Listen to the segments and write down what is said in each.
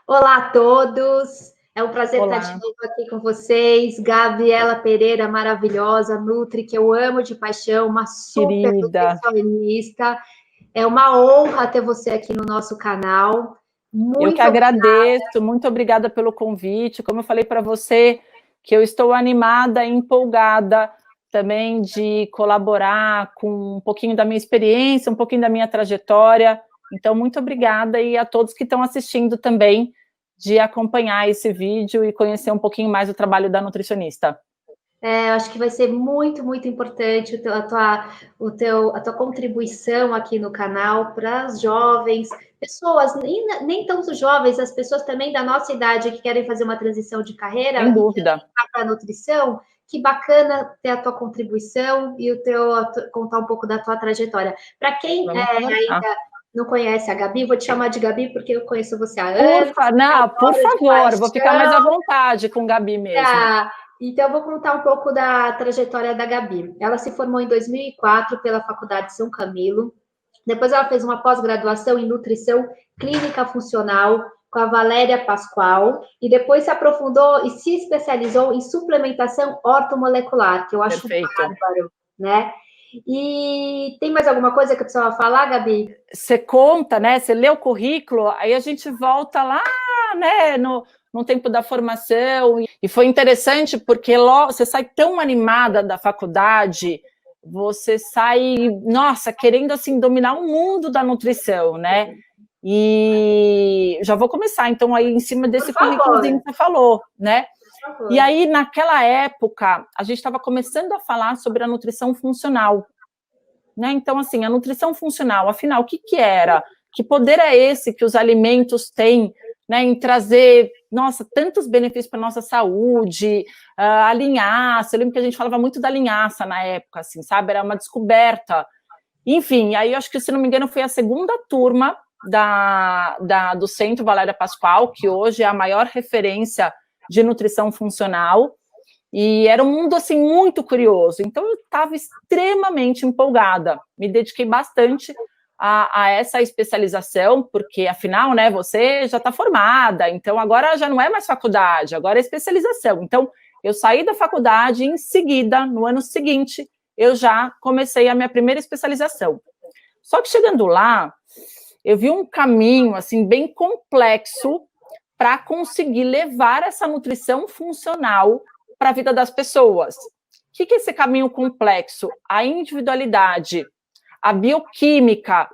Olá a todos, é um prazer estar de Olá, novo aqui com vocês. Gabriela Pereira, maravilhosa, Nutri, que eu amo de paixão, uma super querida. nutricionista. É uma honra ter você aqui no nosso canal. Eu que Muito obrigada. agradeço, muito obrigada pelo convite. Como eu falei para você, que eu estou animada e empolgada também de colaborar com um pouquinho da minha experiência, um pouquinho da minha trajetória. Então, muito obrigada e a todos que estão assistindo também de acompanhar esse vídeo e conhecer um pouquinho mais o trabalho da nutricionista. Eu acho que vai ser muito importante a tua contribuição aqui no canal para as jovens, pessoas, nem tanto jovens, as pessoas também da nossa idade que querem fazer uma transição de carreira Sem e querem dúvida. entrar para a nutrição. Que bacana ter a tua contribuição e contar um pouco da tua trajetória. Para quem Vamos conversar. ainda não conhece a Gabi, vou te chamar de Gabi porque eu conheço você há anos, Não, por adoro de favor, vou ficar mais à paixão. vontade com Gabi mesmo. Tá. Então, eu vou contar um pouco da trajetória da Gabi. Ela se formou em 2004 pela Faculdade de São Camilo. Depois, ela fez uma pós-graduação em nutrição clínica funcional com a Valéria Pascoal. E depois se aprofundou e se especializou em suplementação ortomolecular, que eu acho Perfeito. bárbaro, né? E tem mais alguma coisa que eu precisava falar, Gabi? Você conta, né? Você lê o currículo, aí a gente volta lá, né? No tempo da formação. E foi interessante porque logo, você sai tão animada da faculdade, você sai, nossa, querendo assim dominar o mundo da nutrição, né? E já vou começar, então, aí em cima desse currículozinho que você falou, né? E aí, naquela época, a gente estava começando a falar sobre a nutrição funcional. Né? Então, assim, a nutrição funcional, afinal, o que era? Que poder é esse que os alimentos têm, né, em trazer, nossa, tantos benefícios para a nossa saúde, a linhaça, eu lembro que a gente falava muito da linhaça na época, assim, sabe? Era uma descoberta. Enfim, aí eu acho que, se não me engano, foi a segunda turma do Centro Valéria Pascoal, que hoje é a maior referência de nutrição funcional, e era um mundo, assim, muito curioso. Então, eu estava extremamente empolgada. Me dediquei bastante a essa especialização, porque, afinal, né, você já está formada, então agora já não é mais faculdade, agora é especialização. Então, eu saí da faculdade e, em seguida, no ano seguinte, eu já comecei a minha primeira especialização. Só que, chegando lá, eu vi um caminho, assim, bem complexo para conseguir levar essa nutrição funcional para a vida das pessoas. O que é esse caminho complexo? A individualidade, a bioquímica.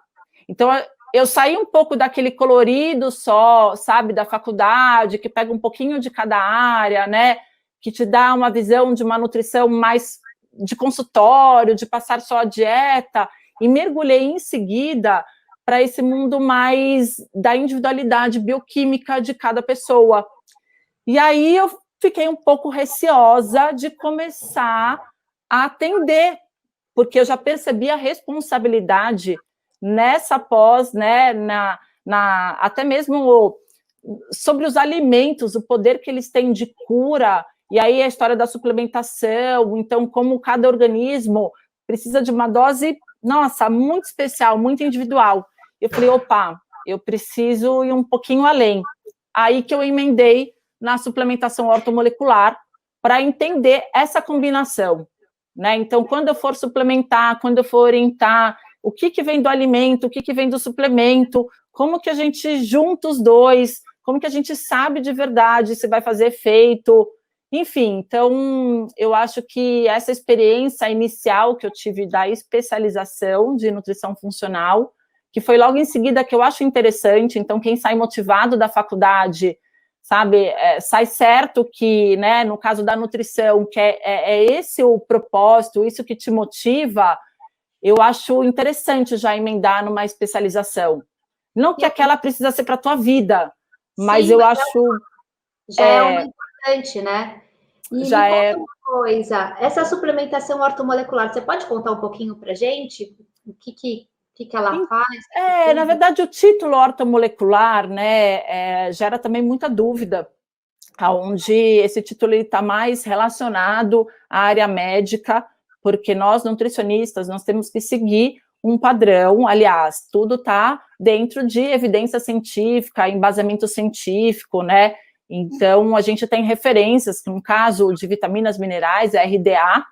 Então, eu saí um pouco daquele colorido só, sabe, da faculdade, que pega um pouquinho de cada área, né, que te dá uma visão de uma nutrição mais de consultório, de passar só a dieta, e mergulhei em seguida para esse mundo mais da individualidade bioquímica de cada pessoa. E aí eu fiquei um pouco receosa de começar a atender, porque eu já percebi a responsabilidade nessa pós, né, até mesmo sobre os alimentos, o poder que eles têm de cura, e aí a história da suplementação, então como cada organismo precisa de uma dose, nossa, muito especial, muito individual. Eu falei, opa, eu preciso ir um pouquinho além. Aí que eu emendei na suplementação ortomolecular para entender essa combinação, né? Então, quando eu for suplementar, quando eu for orientar, o que vem do alimento, o que vem do suplemento, como que a gente junta os dois, como que a gente sabe de verdade se vai fazer efeito, enfim. Então, eu acho que essa experiência inicial que eu tive da especialização de nutrição funcional, que foi logo em seguida, que eu acho interessante. Então, quem sai motivado da faculdade, sabe, sai certo que, né, no caso da nutrição, que é esse o propósito, isso que te motiva, eu acho interessante já emendar numa especialização. Não que aquela precisa ser para a tua vida, mas Sim, eu mas acho... já é uma importante, né? E me Já conta é... uma coisa, essa suplementação ortomolecular, você pode contar um pouquinho para gente o que ela faz? Na verdade, o título ortomolecular, né, gera também muita dúvida, onde esse título está mais relacionado à área médica, porque nós, nutricionistas, nós temos que seguir um padrão, aliás, tudo está dentro de evidência científica, embasamento científico, né? Então, a gente tem referências, que no caso de vitaminas minerais, é RDA,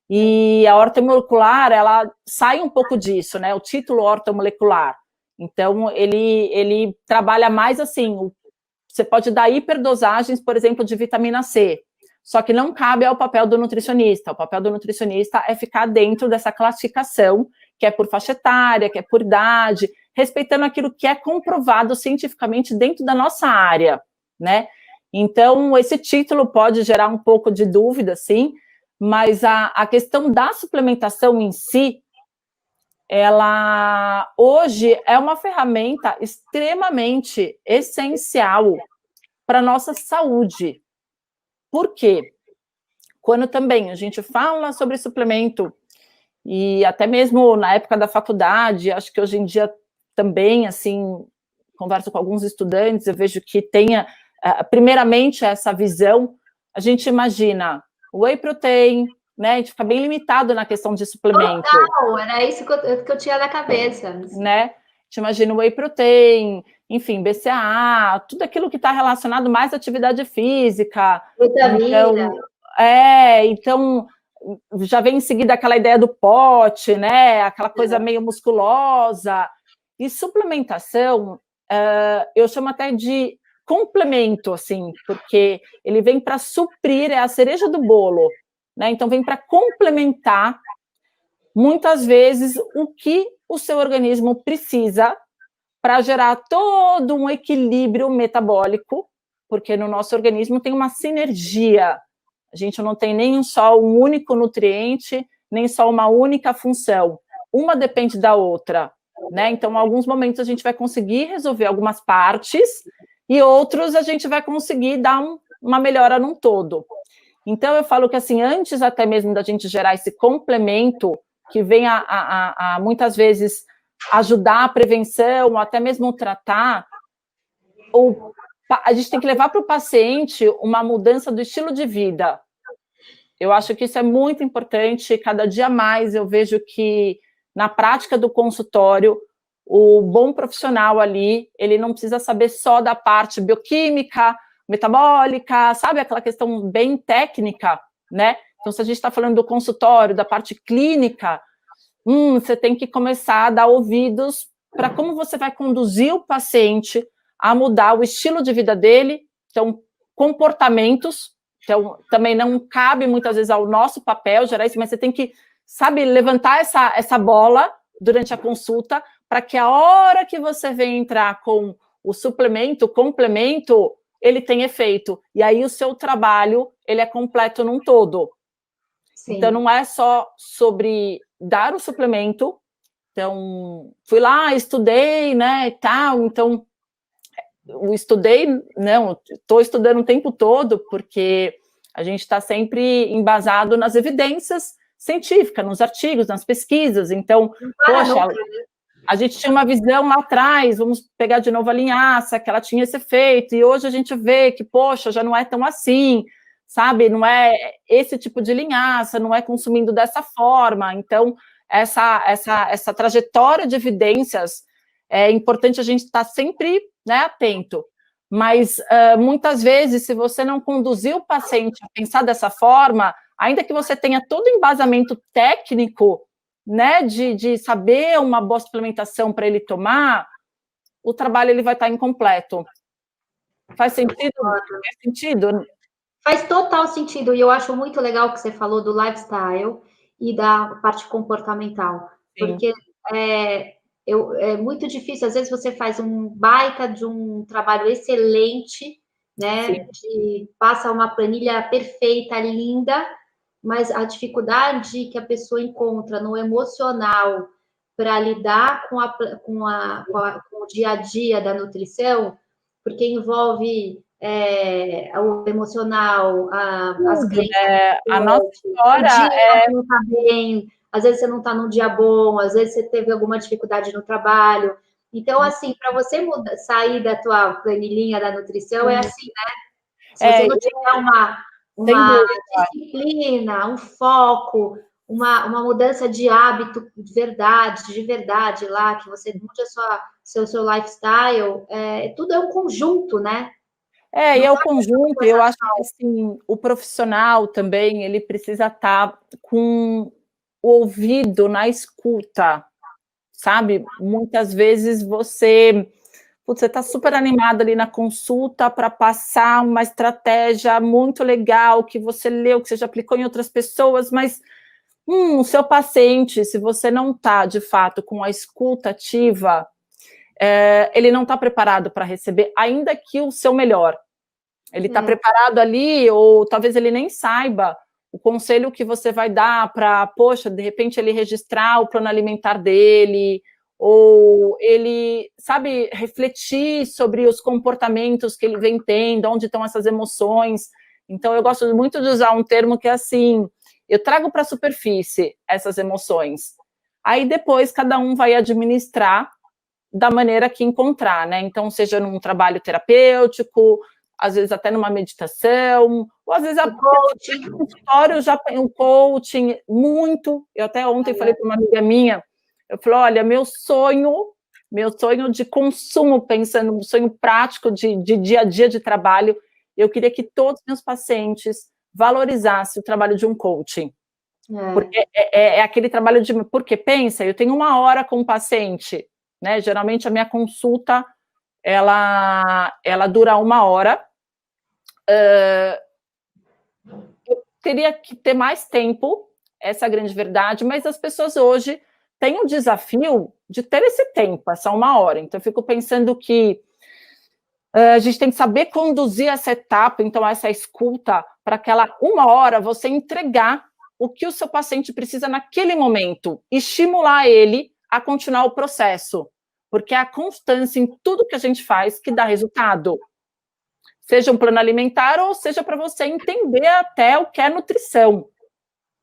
e a ortomolecular, ela sai um pouco disso, né? O título ortomolecular. Então, ele trabalha mais assim, você pode dar hiperdosagens, por exemplo, de vitamina C, só que não cabe ao papel do nutricionista. O papel do nutricionista é ficar dentro dessa classificação, que é por faixa etária, que é por idade, respeitando aquilo que é comprovado cientificamente dentro da nossa área, né? Então, esse título pode gerar um pouco de dúvida, sim, mas a questão da suplementação em si, ela hoje é uma ferramenta extremamente essencial para a nossa saúde. Por quê? Quando também a gente fala sobre suplemento, e até mesmo na época da faculdade, acho que hoje em dia também, assim, converso com alguns estudantes, eu vejo que tenha, primeiramente, essa visão, a gente imagina whey protein, né, a gente fica bem limitado na questão de suplemento. Total, era isso que eu tinha na cabeça. Né? A gente imagina whey protein, enfim, BCAA, tudo aquilo que está relacionado mais à atividade física. Vitamina. Então, já vem em seguida aquela ideia do pote, né? Aquela coisa meio musculosa. E suplementação, eu chamo até de complemento, assim, porque ele vem para suprir, é a cereja do bolo, né? Então, vem para complementar, muitas vezes, o que o seu organismo precisa para gerar todo um equilíbrio metabólico, porque no nosso organismo tem uma sinergia. A gente não tem nem só um único nutriente, nem só uma única função. Uma depende da outra, né? Então, em alguns momentos a gente vai conseguir resolver algumas partes e outros a gente vai conseguir dar uma melhora num todo. Então, eu falo que, assim, antes até mesmo da gente gerar esse complemento que vem a muitas vezes ajudar a prevenção, ou até mesmo tratar, a gente tem que levar para o paciente uma mudança do estilo de vida. Eu acho que isso é muito importante, cada dia mais eu vejo que na prática do consultório, o bom profissional ali, ele não precisa saber só da parte bioquímica, metabólica, sabe, aquela questão bem técnica, né? Então, se a gente está falando do consultório, da parte clínica, você tem que começar a dar ouvidos para como você vai conduzir o paciente a mudar o estilo de vida dele, então, comportamentos. Então, também não cabe muitas vezes ao nosso papel gerar isso, mas você tem que, sabe, levantar essa bola durante a consulta para que a hora que você vem entrar com o suplemento, o complemento, ele tem efeito. E aí o seu trabalho, ele é completo num todo. Sim. Então, não é só sobre dar o suplemento. Então, fui lá, estudei, né, e tal. Então, eu estudei, não, estou estudando o tempo todo, porque a gente está sempre embasado nas evidências científicas, nos artigos, nas pesquisas. Então, poxa, a gente tinha uma visão lá atrás, vamos pegar de novo a linhaça, que ela tinha esse efeito, e hoje a gente vê que, poxa, já não é tão assim, sabe? Não é esse tipo de linhaça, não é consumindo dessa forma. Então, essa trajetória de evidências, é importante a gente estar sempre, né, atento. Mas, muitas vezes, se você não conduzir o paciente a pensar dessa forma, ainda que você tenha todo o embasamento técnico, né, de saber uma boa suplementação para ele tomar, o trabalho ele vai estar incompleto. Faz sentido? Faz sentido? Faz total sentido, e eu acho muito legal o que você falou do lifestyle e da parte comportamental, porque é muito difícil, às vezes você faz um baita de um trabalho excelente, né, passa uma planilha perfeita, linda, mas a dificuldade que a pessoa encontra no emocional para lidar com o dia a dia da nutrição, porque envolve o emocional, as crenças. A nossa história não está bem, às vezes você não está num dia bom, às vezes você teve alguma dificuldade no trabalho. Então, assim, para você sair da tua planilhinha da nutrição, é assim, né? Se você não tiver uma disciplina, um foco, uma mudança de hábito de verdade lá, que você mude seu lifestyle, tudo é um conjunto, né? E Não é o é uma conjunto, e coisa eu acho só. que assim, o profissional também, ele precisa estar com o ouvido na escuta, sabe? Muitas vezes você está super animado ali na consulta para passar uma estratégia muito legal que você leu, que você já aplicou em outras pessoas, mas o seu paciente, se você não está, de fato, com a escuta ativa, ele não está preparado para receber, ainda que o seu melhor. Ele está preparado ali, ou talvez ele nem saiba o conselho que você vai dar para, poxa, de repente ele registrar o plano alimentar dele, ou ele, sabe, refletir sobre os comportamentos que ele vem tendo, onde estão essas emoções. Então, eu gosto muito de usar um termo que é assim, eu trago para a superfície essas emoções. Aí depois cada um vai administrar da maneira que encontrar, né? Então, seja num trabalho terapêutico, às vezes até numa meditação, ou às vezes a consultório já tem um coaching, muito. Eu até ontem falei para uma amiga minha, eu falei, olha, meu sonho de consumo, pensando no sonho prático de dia a dia de trabalho, eu queria que todos os meus pacientes valorizassem o trabalho de um coaching. Porque é aquele trabalho de... Porque, pensa, eu tenho 1 hora com o paciente, né? Geralmente a minha consulta, ela dura 1 hora. Eu teria que ter mais tempo, essa é a grande verdade, mas as pessoas hoje têm o desafio de ter esse tempo, essa 1 hora. Então, eu fico pensando que a gente tem que saber conduzir essa etapa, então, essa escuta, para aquela 1 hora você entregar o que o seu paciente precisa naquele momento, estimular ele a continuar o processo, porque é a constância em tudo que a gente faz que dá resultado. Seja um plano alimentar ou seja para você entender até o que é nutrição.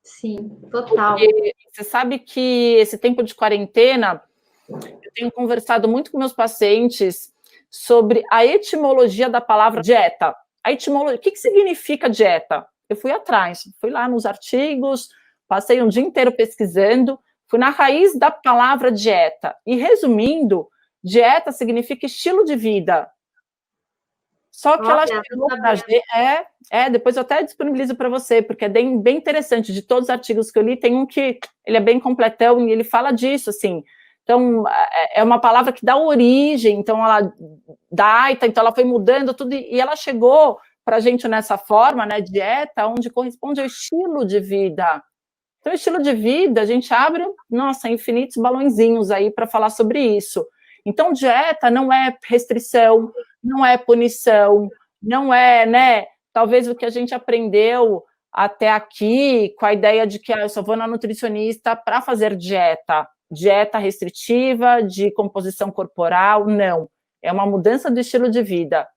Sim, total. Porque você sabe que esse tempo de quarentena, eu tenho conversado muito com meus pacientes sobre a etimologia da palavra dieta. A etimologia, o que significa dieta? Eu fui atrás, fui lá nos artigos, passei um dia inteiro pesquisando, fui na raiz da palavra dieta. E resumindo, dieta significa estilo de vida. Só que ela chegou para a gente. Depois eu até disponibilizo para você, porque é bem interessante. De todos os artigos que eu li, tem um que ele é bem completão e ele fala disso, assim. Então, é uma palavra que dá origem, então ela dá, então ela foi mudando tudo, e ela chegou para a gente nessa forma, né, dieta, onde corresponde ao estilo de vida. Então, estilo de vida, a gente abre, nossa, infinitos balõezinhos aí para falar sobre isso. Então, dieta não é restrição, não é punição, não é, né, talvez o que a gente aprendeu até aqui, com a ideia de que eu só vou na nutricionista para fazer dieta restritiva, de composição corporal, não. É uma mudança do estilo de vida.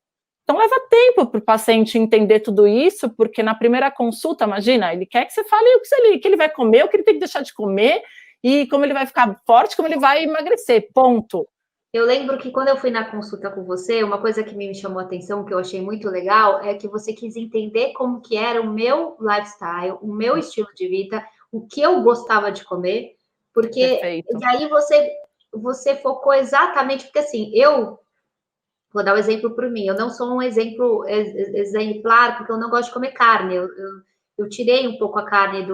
Então, leva tempo para o paciente entender tudo isso, porque na primeira consulta, imagina, ele quer que você fale o que ele vai comer, o que ele tem que deixar de comer, e como ele vai ficar forte, como ele vai emagrecer, ponto. Eu lembro que quando eu fui na consulta com você, uma coisa que me chamou a atenção, que eu achei muito legal, é que você quis entender como que era o meu lifestyle, o meu estilo de vida, o que eu gostava de comer, porque Perfeito. e aí você focou exatamente, porque assim, eu vou dar um exemplo por mim, eu não sou um exemplo exemplar, porque eu não gosto de comer carne, eu tirei um pouco a carne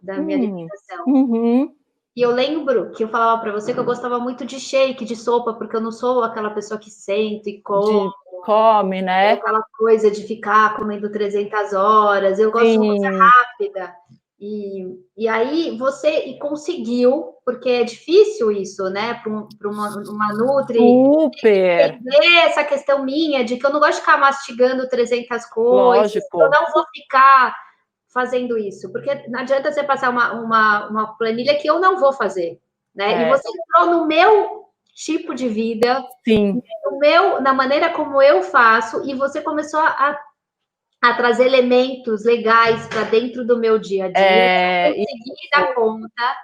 da minha alimentação. Uhum. E eu lembro que eu falava para você que eu gostava muito de shake, de sopa, porque eu não sou aquela pessoa que senta e come, né? Aquela coisa de ficar comendo 300 horas. Eu gosto de uma coisa rápida. E aí você conseguiu, porque é difícil isso, né? Para uma Nutri. Super! Entender essa questão minha de que eu não gosto de ficar mastigando 300 coisas. Lógico. Eu não vou ficar fazendo isso, porque não adianta você passar uma planilha que eu não vou fazer, né? E você entrou no meu tipo de vida, sim, na maneira como eu faço, e você começou a trazer elementos legais para dentro do meu dia a dia, eu consegui dar conta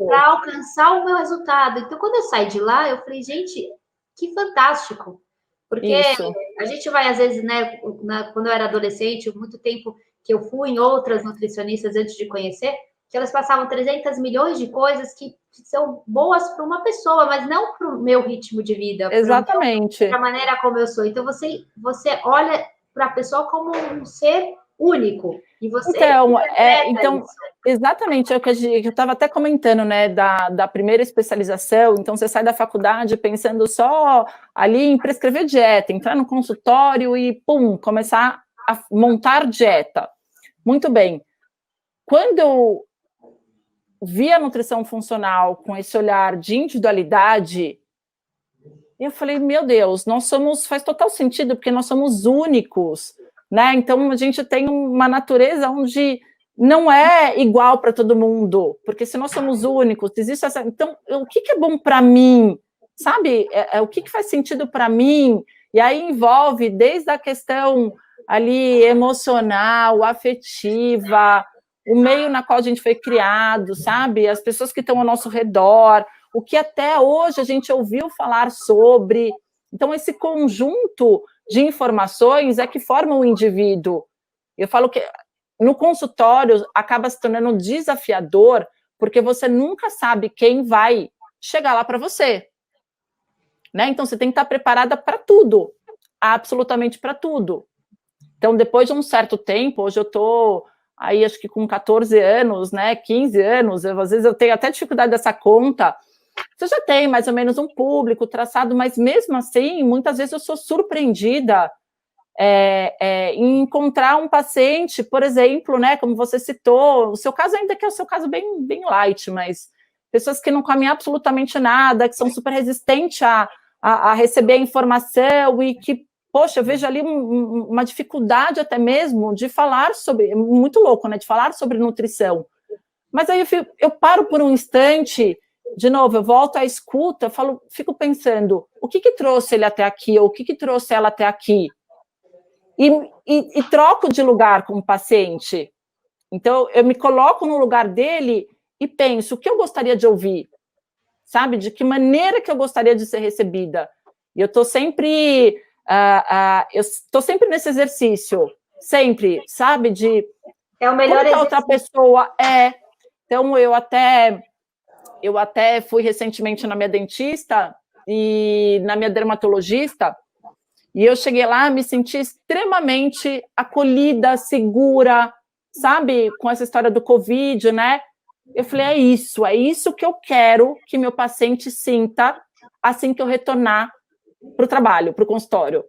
para alcançar o meu resultado. Então, quando eu saí de lá, eu falei, gente, que fantástico. Porque a gente vai, às vezes, né, quando eu era adolescente, muito tempo que eu fui em outras nutricionistas antes de conhecer, que elas passavam 300 milhões de coisas que são boas para uma pessoa, mas não para o meu ritmo de vida, Exatamente. para a maneira como eu sou. Então, você olha para a pessoa como um ser único, e você então exatamente, é o que eu estava até comentando, né, da primeira especialização. Então, você sai da faculdade pensando só ali em prescrever dieta, entrar no consultório e, pum, começar a montar dieta. Muito bem. Quando eu vi a nutrição funcional com esse olhar de individualidade, eu falei, meu Deus, faz total sentido, porque nós somos únicos, né? Então, a gente tem uma natureza onde não é igual para todo mundo, porque se nós somos únicos, existe essa... Então, o que é bom para mim? Sabe? O que faz sentido para mim? E aí envolve desde a questão ali emocional, afetiva, o meio na qual a gente foi criado, sabe? As pessoas que estão ao nosso redor, o que até hoje a gente ouviu falar sobre. Então, esse conjunto de informações é que formam o indivíduo. Eu falo que no consultório acaba se tornando desafiador, porque você nunca sabe quem vai chegar lá para você. Né? Então, você tem que estar preparada para tudo, absolutamente para tudo. Então, depois de um certo tempo, hoje eu estou aí, acho que com 14 anos, né, 15 anos, às vezes eu tenho até dificuldade dessa conta. Você já tem mais ou menos um público traçado, mas mesmo assim, muitas vezes eu sou surpreendida em encontrar um paciente, por exemplo, né, como você citou, o seu caso ainda que é o seu caso bem, bem light, mas pessoas que não comem absolutamente nada, que são super resistentes a receber a informação e que, poxa, eu vejo ali uma dificuldade até mesmo de falar sobre, muito louco, né, de falar sobre nutrição. Mas aí eu paro por um instante, de novo, eu volto à escuta, fico pensando, o que trouxe ele até aqui, ou o que trouxe ela até aqui? E troco de lugar com o paciente. Então, eu me coloco no lugar dele e penso, o que eu gostaria de ouvir? Sabe? De que maneira que eu gostaria de ser recebida? E eu estou sempre... eu estou sempre nesse exercício, sempre, sabe? É o melhor como que a outra pessoa é. Então, eu até fui recentemente na minha dentista e na minha dermatologista, e eu cheguei lá, me senti extremamente acolhida, segura, sabe? Com essa história do Covid, né? Eu falei, é isso que eu quero que meu paciente sinta assim que eu retornar para o trabalho, para o consultório.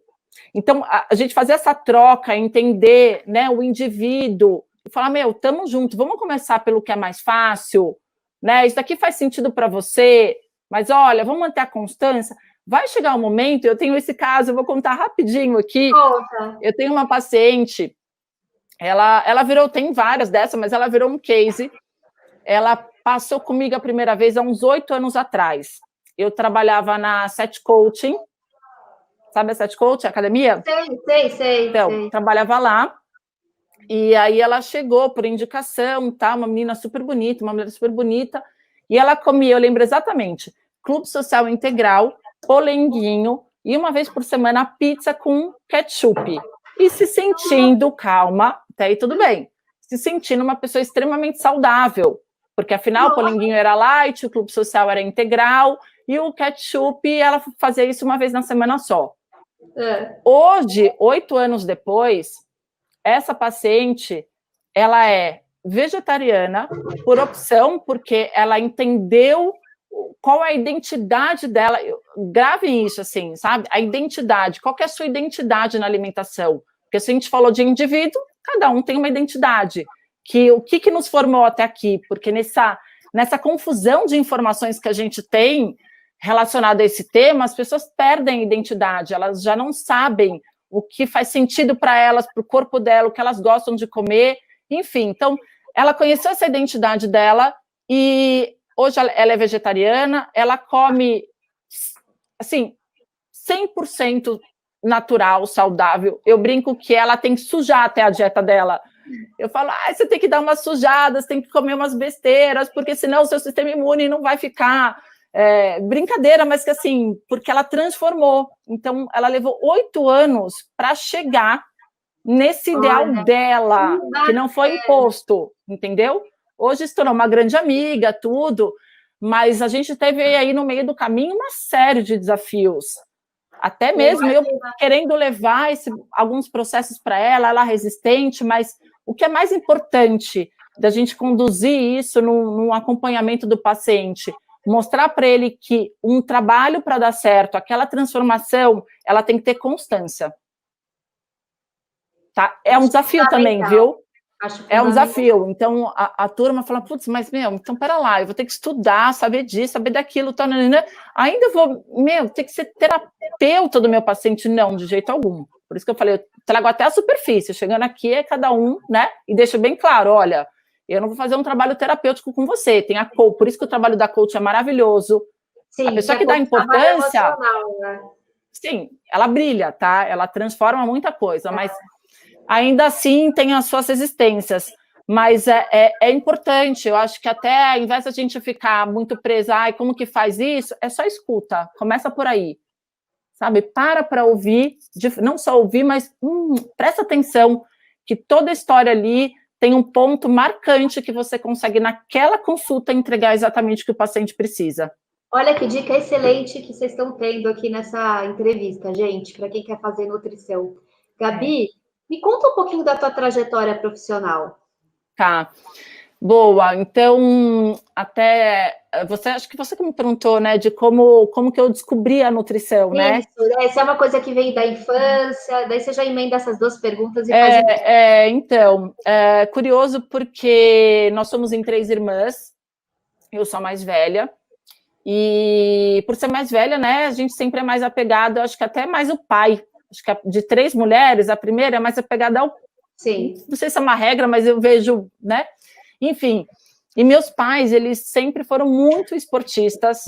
Então, a gente fazer essa troca, entender, né, o indivíduo, e falar, estamos juntos, vamos começar pelo que é mais fácil, né? Isso daqui faz sentido para você, mas olha, vamos manter a constância. Vai chegar um momento, eu tenho esse caso, eu vou contar rapidinho aqui. Eu tenho uma paciente, ela virou, tem várias dessas, mas ela virou um case. Ela passou comigo a primeira vez há uns 8 anos atrás. Eu trabalhava na Set Coaching, sabe a Set Coaching, a academia? Sei. Então, trabalhava lá, e aí ela chegou por indicação, tá? Uma menina super bonita, uma mulher super bonita, e ela comia, eu lembro exatamente, Clube Social Integral, polenguinho, e uma vez por semana pizza com ketchup. E se sentindo calma, até aí tudo bem. Se sentindo uma pessoa extremamente saudável, porque afinal o polenguinho era light, o Clube Social era integral, e o ketchup, ela fazia isso uma vez na semana só. Hoje, 8 anos depois, essa paciente, ela é vegetariana por opção, porque ela entendeu qual é a identidade dela. Gravem isso, assim, sabe? A identidade. Qual que é a sua identidade na alimentação? Porque se a gente falou de indivíduo, cada um tem uma identidade. O que nos formou até aqui? Porque nessa confusão de informações que a gente tem relacionada a esse tema, as pessoas perdem a identidade, elas já não sabem o que faz sentido para elas, para o corpo dela, o que elas gostam de comer, enfim. Então, ela conheceu essa identidade dela e hoje ela é vegetariana, ela come, assim, 100% natural, saudável. Eu brinco que ela tem que sujar até a dieta dela. Eu falo, você tem que dar umas sujadas, tem que comer umas besteiras, porque senão o seu sistema imune não vai ficar... brincadeira, mas que assim, porque ela transformou. Então, ela levou 8 anos para chegar nesse ideal dela, que não foi imposto, entendeu? Hoje se tornou uma grande amiga, tudo, mas a gente teve aí no meio do caminho uma série de desafios. Até mesmo eu querendo levar alguns processos para ela resistente, mas o que é mais importante da gente conduzir isso no acompanhamento do paciente, mostrar para ele que um trabalho para dar certo, aquela transformação, ela tem que ter constância. Tá? É um desafio também, viu? É um desafio. Então, a turma fala, putz, mas, então, pera lá, eu vou ter que estudar, saber disso, saber daquilo, tal, né? Ainda vou, ter que ser terapeuta do meu paciente? Não, de jeito algum. Por isso que eu falei, eu trago até a superfície, chegando aqui é cada um, né? E deixo bem claro, olha, eu não vou fazer um trabalho terapêutico com você, tem a coach, por isso que o trabalho da coach é maravilhoso. Sim, a pessoa que dá importância, né? Sim, ela brilha, tá? Ela transforma muita coisa, mas ainda assim tem as suas resistências, mas é importante, eu acho que até, ao invés de a gente ficar muito presa, como que faz isso? É só escuta, começa por aí, sabe? Para ouvir, não só ouvir, mas presta atenção, que toda história ali tem um ponto marcante que você consegue, naquela consulta, entregar exatamente o que o paciente precisa. Olha que dica excelente que vocês estão tendo aqui nessa entrevista, gente, para quem quer fazer nutrição. Gabi, me conta um pouquinho da tua trajetória profissional. Tá. Boa. Então, até você, acho que você que me perguntou, né, de como que eu descobri a nutrição, né? Isso, essa é uma coisa que veio da infância, daí você já emenda essas duas perguntas e então, é curioso porque nós somos em 3 irmãs, eu sou a mais velha, e por ser mais velha, né, a gente sempre é mais apegada, acho que até mais o pai. Acho que de 3 mulheres, a primeira é mais apegada ao... Sim. Não sei se é uma regra, mas eu vejo, né? Enfim, e meus pais, eles sempre foram muito esportistas.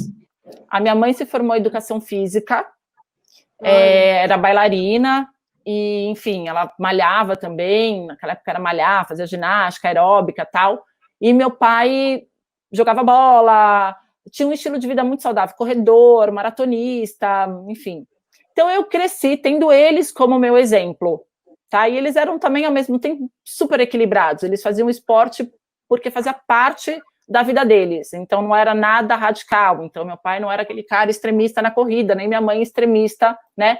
A minha mãe se formou em educação física, era bailarina, e, enfim, ela malhava também, naquela época era malhar, fazia ginástica, aeróbica e tal. E meu pai jogava bola, tinha um estilo de vida muito saudável, corredor, maratonista, enfim. Então, eu cresci tendo eles como meu exemplo, tá? E eles eram também, ao mesmo tempo, super equilibrados. Eles faziam esporte porque fazia parte da vida deles. Então, não era nada radical. Então, meu pai não era aquele cara extremista na corrida, nem minha mãe extremista, né?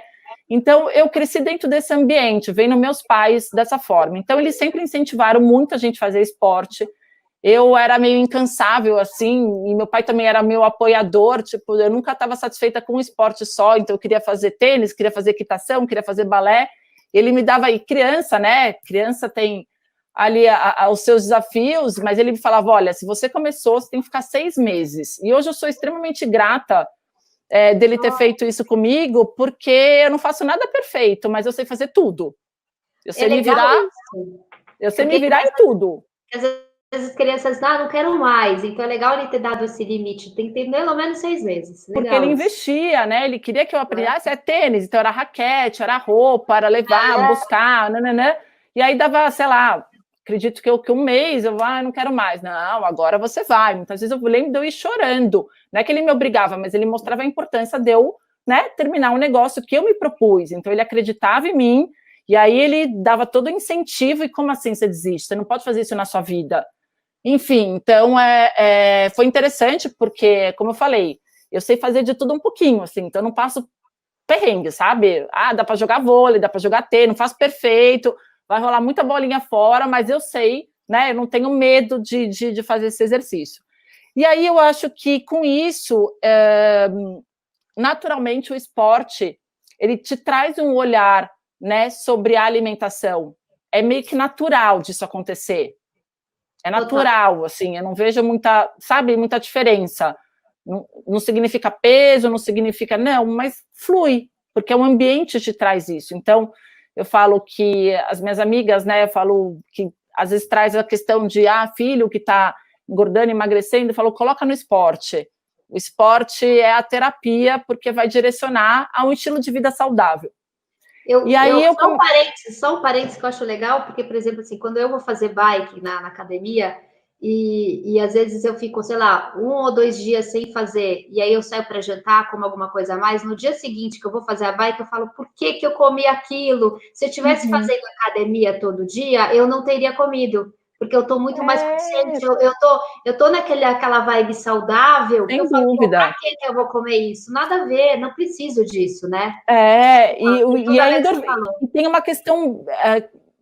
Então, eu cresci dentro desse ambiente, vendo meus pais dessa forma. Então, eles sempre incentivaram muito a gente a fazer esporte. Eu era meio incansável, assim, e meu pai também era meu apoiador, tipo, eu nunca estava satisfeita com um esporte só, então eu queria fazer tênis, queria fazer equitação, queria fazer balé, ele me dava, e criança, né, criança tem ali os seus desafios, mas ele me falava, olha, se você começou, você tem que ficar 6 meses, e hoje eu sou extremamente grata dele ter feito isso comigo, porque eu não faço nada perfeito, mas eu sei fazer tudo, eu sei me virar, eu sei me virar em tudo. Às vezes as crianças, não quero mais. Então é legal ele ter dado esse limite. Tem que ter pelo menos 6 meses. Legal. Porque ele investia, né? Ele queria que eu aprendesse tênis. Então era raquete, era roupa, era levar, buscar, nananã. E aí dava, sei lá, acredito que 1 mês eu não quero mais. Não, agora você vai. Muitas vezes eu lembro de eu ir chorando. Não é que ele me obrigava, mas ele mostrava a importância de eu, né, terminar um negócio que eu me propus. Então ele acreditava em mim. E aí ele dava todo o incentivo. E como assim você desiste? Você não pode fazer isso na sua vida. Enfim, então foi interessante porque, como eu falei, eu sei fazer de tudo um pouquinho, assim, então eu não passo perrengue, sabe? Dá para jogar vôlei, dá para jogar tênis, não faço perfeito, vai rolar muita bolinha fora, mas eu sei, né? Eu não tenho medo de fazer esse exercício. E aí eu acho que com isso, naturalmente o esporte, ele te traz um olhar, né, sobre a alimentação. É meio que natural disso acontecer. É natural, assim, eu não vejo muita diferença. Não significa peso, não significa... Não, mas flui, porque o ambiente te traz isso. Então, eu falo que as minhas amigas, né, eu falo que às vezes traz a questão de, filho que está engordando, emagrecendo, eu falo, coloca no esporte. O esporte é a terapia, porque vai direcionar a um estilo de vida saudável. Só um parênteses que eu acho legal, porque, por exemplo, assim, quando eu vou fazer bike na academia, e às vezes eu fico, sei lá, 1 ou 2 dias sem fazer, e aí eu saio para jantar, como alguma coisa a mais, no dia seguinte que eu vou fazer a bike, eu falo, por que eu comi aquilo? Se eu estivesse fazendo academia todo dia, eu não teria comido, porque eu tô muito mais consciente, eu tô naquela vibe saudável, que Sem eu falo, dúvida. pra que eu vou comer isso? Nada a ver, não preciso disso, né? E Toda vez ainda que falou. tem uma questão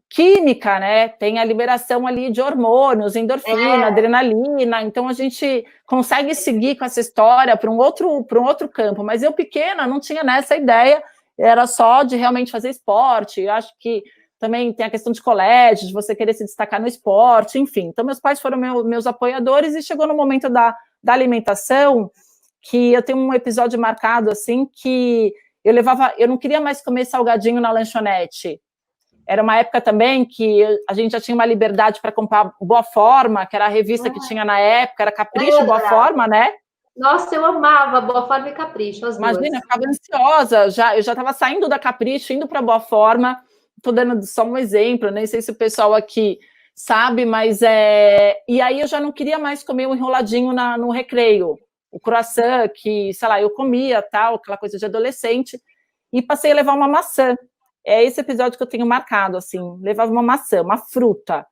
química, né? Tem a liberação ali de hormônios, endorfina, adrenalina, então a gente consegue seguir com essa história para um outro campo, mas eu pequena não tinha nessa ideia, era só de realmente fazer esporte. Eu acho que também tem a questão de colégio, de você querer se destacar no esporte, enfim. Então meus pais foram meus apoiadores e chegou no momento da alimentação que eu tenho um episódio marcado assim que eu não queria mais comer salgadinho na lanchonete. Era uma época também que a gente já tinha uma liberdade para comprar Boa Forma, que era a revista que tinha na época, era Capricho, Boa Forma, né? Nossa, eu amava Boa Forma e Capricho, as duas. Imagina, eu ficava ansiosa, eu já estava saindo da Capricho, indo para Boa Forma. Estou dando só um exemplo, nem sei se o pessoal aqui sabe, mas E aí eu já não queria mais comer o enroladinho no recreio, o croissant, que, sei lá, eu comia, tal, aquela coisa de adolescente, e passei a levar uma maçã. É esse episódio que eu tenho marcado, assim, levava uma maçã, uma fruta.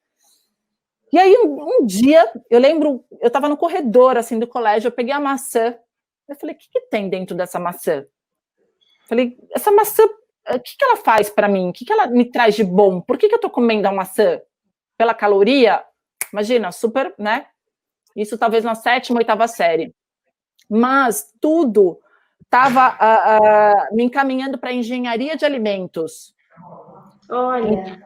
E aí, um dia, eu lembro, eu estava no corredor, assim, do colégio, eu peguei a maçã, eu falei, o que tem dentro dessa maçã? Falei, essa maçã, o que ela faz para mim? O que ela me traz de bom? Por que eu estou comendo a maçã? Pela caloria? Imagina, super, né? Isso talvez na 7ª, 8ª série. Mas tudo estava me encaminhando para engenharia de alimentos. Olha.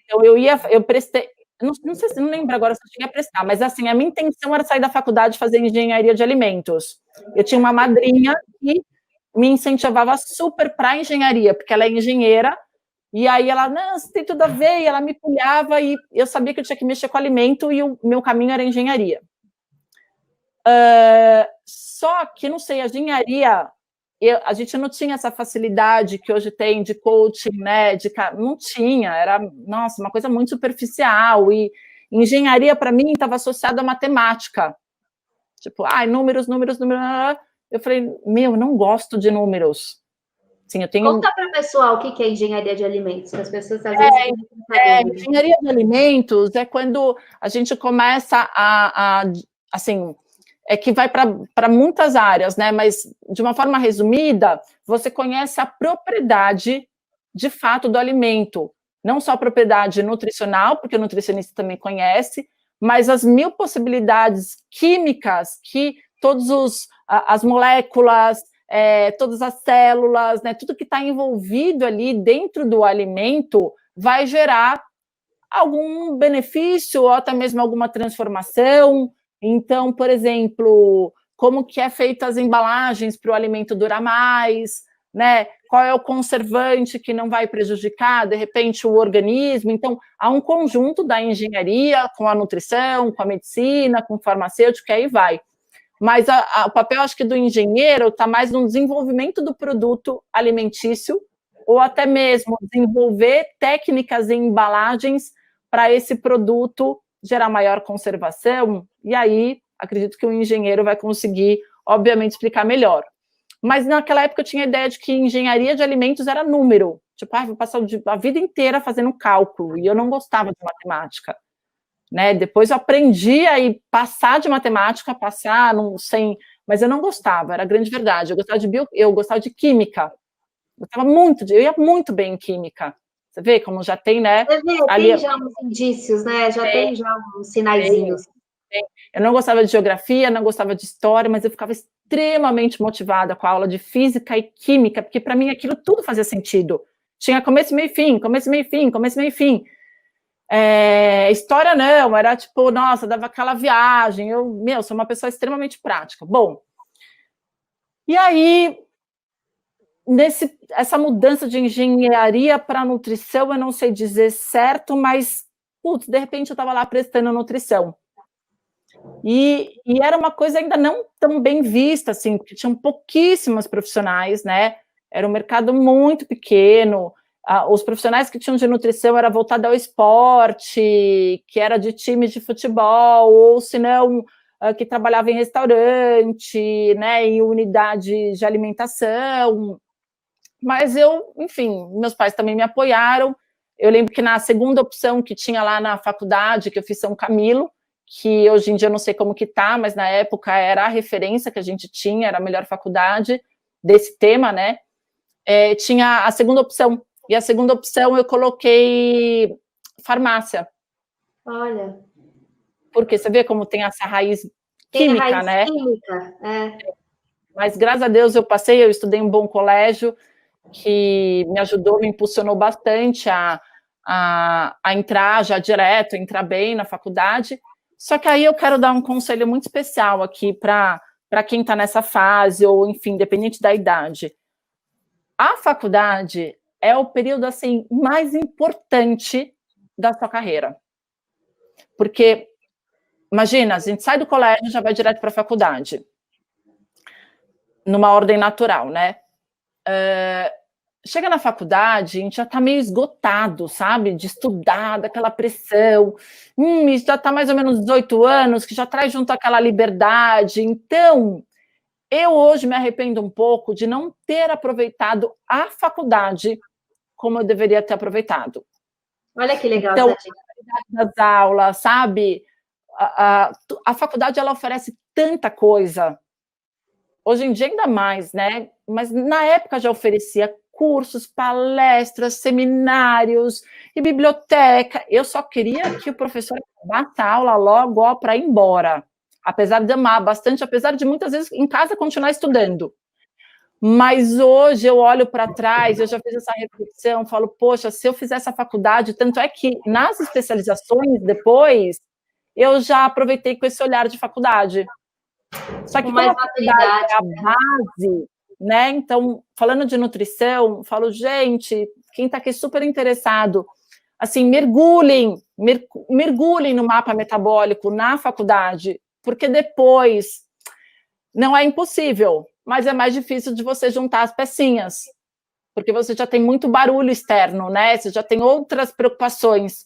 Então eu prestei, não sei se não lembro agora se eu cheguei a prestar, mas assim, a minha intenção era sair da faculdade e fazer engenharia de alimentos. Eu tinha uma madrinha que me incentivava super para engenharia, porque ela é engenheira, e aí ela, não, você tem tudo a ver, e ela me pulhava, e eu sabia que eu tinha que mexer com alimento, e o meu caminho era engenharia. Só que, não sei, a engenharia, a gente não tinha essa facilidade que hoje tem de coaching, né? Não tinha, era, nossa, uma coisa muito superficial. E engenharia, para mim, estava associada à matemática. Tipo, números, números, números. Eu falei, eu não gosto de números. Sim, eu tenho... Conta para o pessoal o que é engenharia de alimentos, que as pessoas às vezes têm muita dúvida. Engenharia de alimentos é quando a gente começa assim, que vai para muitas áreas, né? Mas, de uma forma resumida, você conhece a propriedade, de fato, do alimento. Não só a propriedade nutricional, porque o nutricionista também conhece, mas as 1000 possibilidades químicas que as moléculas, todas as células, né? Tudo que está envolvido ali dentro do alimento vai gerar algum benefício ou até mesmo alguma transformação. Então, por exemplo, como que é feita as embalagens para o alimento durar mais, né? Qual é o conservante que não vai prejudicar, de repente, o organismo. Então, há um conjunto da engenharia com a nutrição, com a medicina, com o farmacêutico, que aí vai. Mas o papel, acho que, do engenheiro está mais no desenvolvimento do produto alimentício, ou até mesmo desenvolver técnicas e embalagens para esse produto gerar maior conservação, e aí acredito que o engenheiro vai conseguir, obviamente, explicar melhor. Mas naquela época eu tinha a ideia de que engenharia de alimentos era número, tipo, vou passar a vida inteira fazendo cálculo, e eu não gostava de matemática. Né? Depois eu aprendi a passar de matemática, mas eu não gostava, era a grande verdade. Eu gostava de química, eu ia muito bem em química. Você vê como já tem, né? Você vê, tem já uns indícios, né? Já tem já uns sinaizinhos. Eu não gostava de geografia, não gostava de história, mas eu ficava extremamente motivada com a aula de física e química, porque para mim aquilo tudo fazia sentido. Tinha começo, meio e fim, começo, meio e fim, começo, meio e fim. História não, era tipo, nossa, dava aquela viagem. Eu sou uma pessoa extremamente prática. Bom, e aí, essa mudança de engenharia para nutrição, eu não sei dizer certo, mas, putz, de repente eu estava lá prestando nutrição. E era uma coisa ainda não tão bem vista, assim, porque tinham pouquíssimas profissionais, né? Era um mercado muito pequeno. Os profissionais que tinham de nutrição era voltado ao esporte, que era de time de futebol, ou se não, que trabalhava em restaurante, né, em unidade de alimentação. Mas enfim, meus pais também me apoiaram. Eu lembro que na segunda opção que tinha lá na faculdade, que eu fiz São Camilo, que hoje em dia eu não sei como que tá, mas na época era a referência que a gente tinha, era a melhor faculdade desse tema, né? Tinha a segunda opção, e a segunda opção eu coloquei farmácia. Olha. Porque você vê como tem essa raiz Tem química, a raiz né? química, Mas graças a Deus eu passei, eu estudei em um bom colégio, que me ajudou, me impulsionou bastante a entrar já direto, entrar bem na faculdade. Só que aí eu quero dar um conselho muito especial aqui para quem está nessa fase, ou enfim, independente da idade. A faculdade é o período assim mais importante da sua carreira. Porque, imagina, a gente sai do colégio e já vai direto para a faculdade. Numa ordem natural, né? Chega na faculdade, a gente já está meio esgotado, sabe? De estudar, daquela pressão. Já está mais ou menos 18 anos, que já traz junto aquela liberdade. Então, eu hoje me arrependo um pouco de não ter aproveitado a faculdade como eu deveria ter aproveitado. Olha que legal, então, das aulas, sabe? A faculdade, ela oferece tanta coisa. Hoje em dia ainda mais, né? Mas na época já oferecia cursos, palestras, seminários e biblioteca. Eu só queria que o professor acabasse a aula logo para ir embora. Apesar de amar bastante, apesar de muitas vezes em casa continuar estudando. Mas hoje eu olho para trás, eu já fiz essa reflexão, falo, poxa, se eu fizesse a faculdade, tanto é que nas especializações depois, eu já aproveitei com esse olhar de faculdade. Só que como a faculdade é a base, né? Então, falando de nutrição, falo, gente, quem está aqui super interessado, assim, mergulhem no mapa metabólico na faculdade, porque depois não é impossível, mas é mais difícil de você juntar as pecinhas, porque você já tem muito barulho externo, né? Você já tem outras preocupações.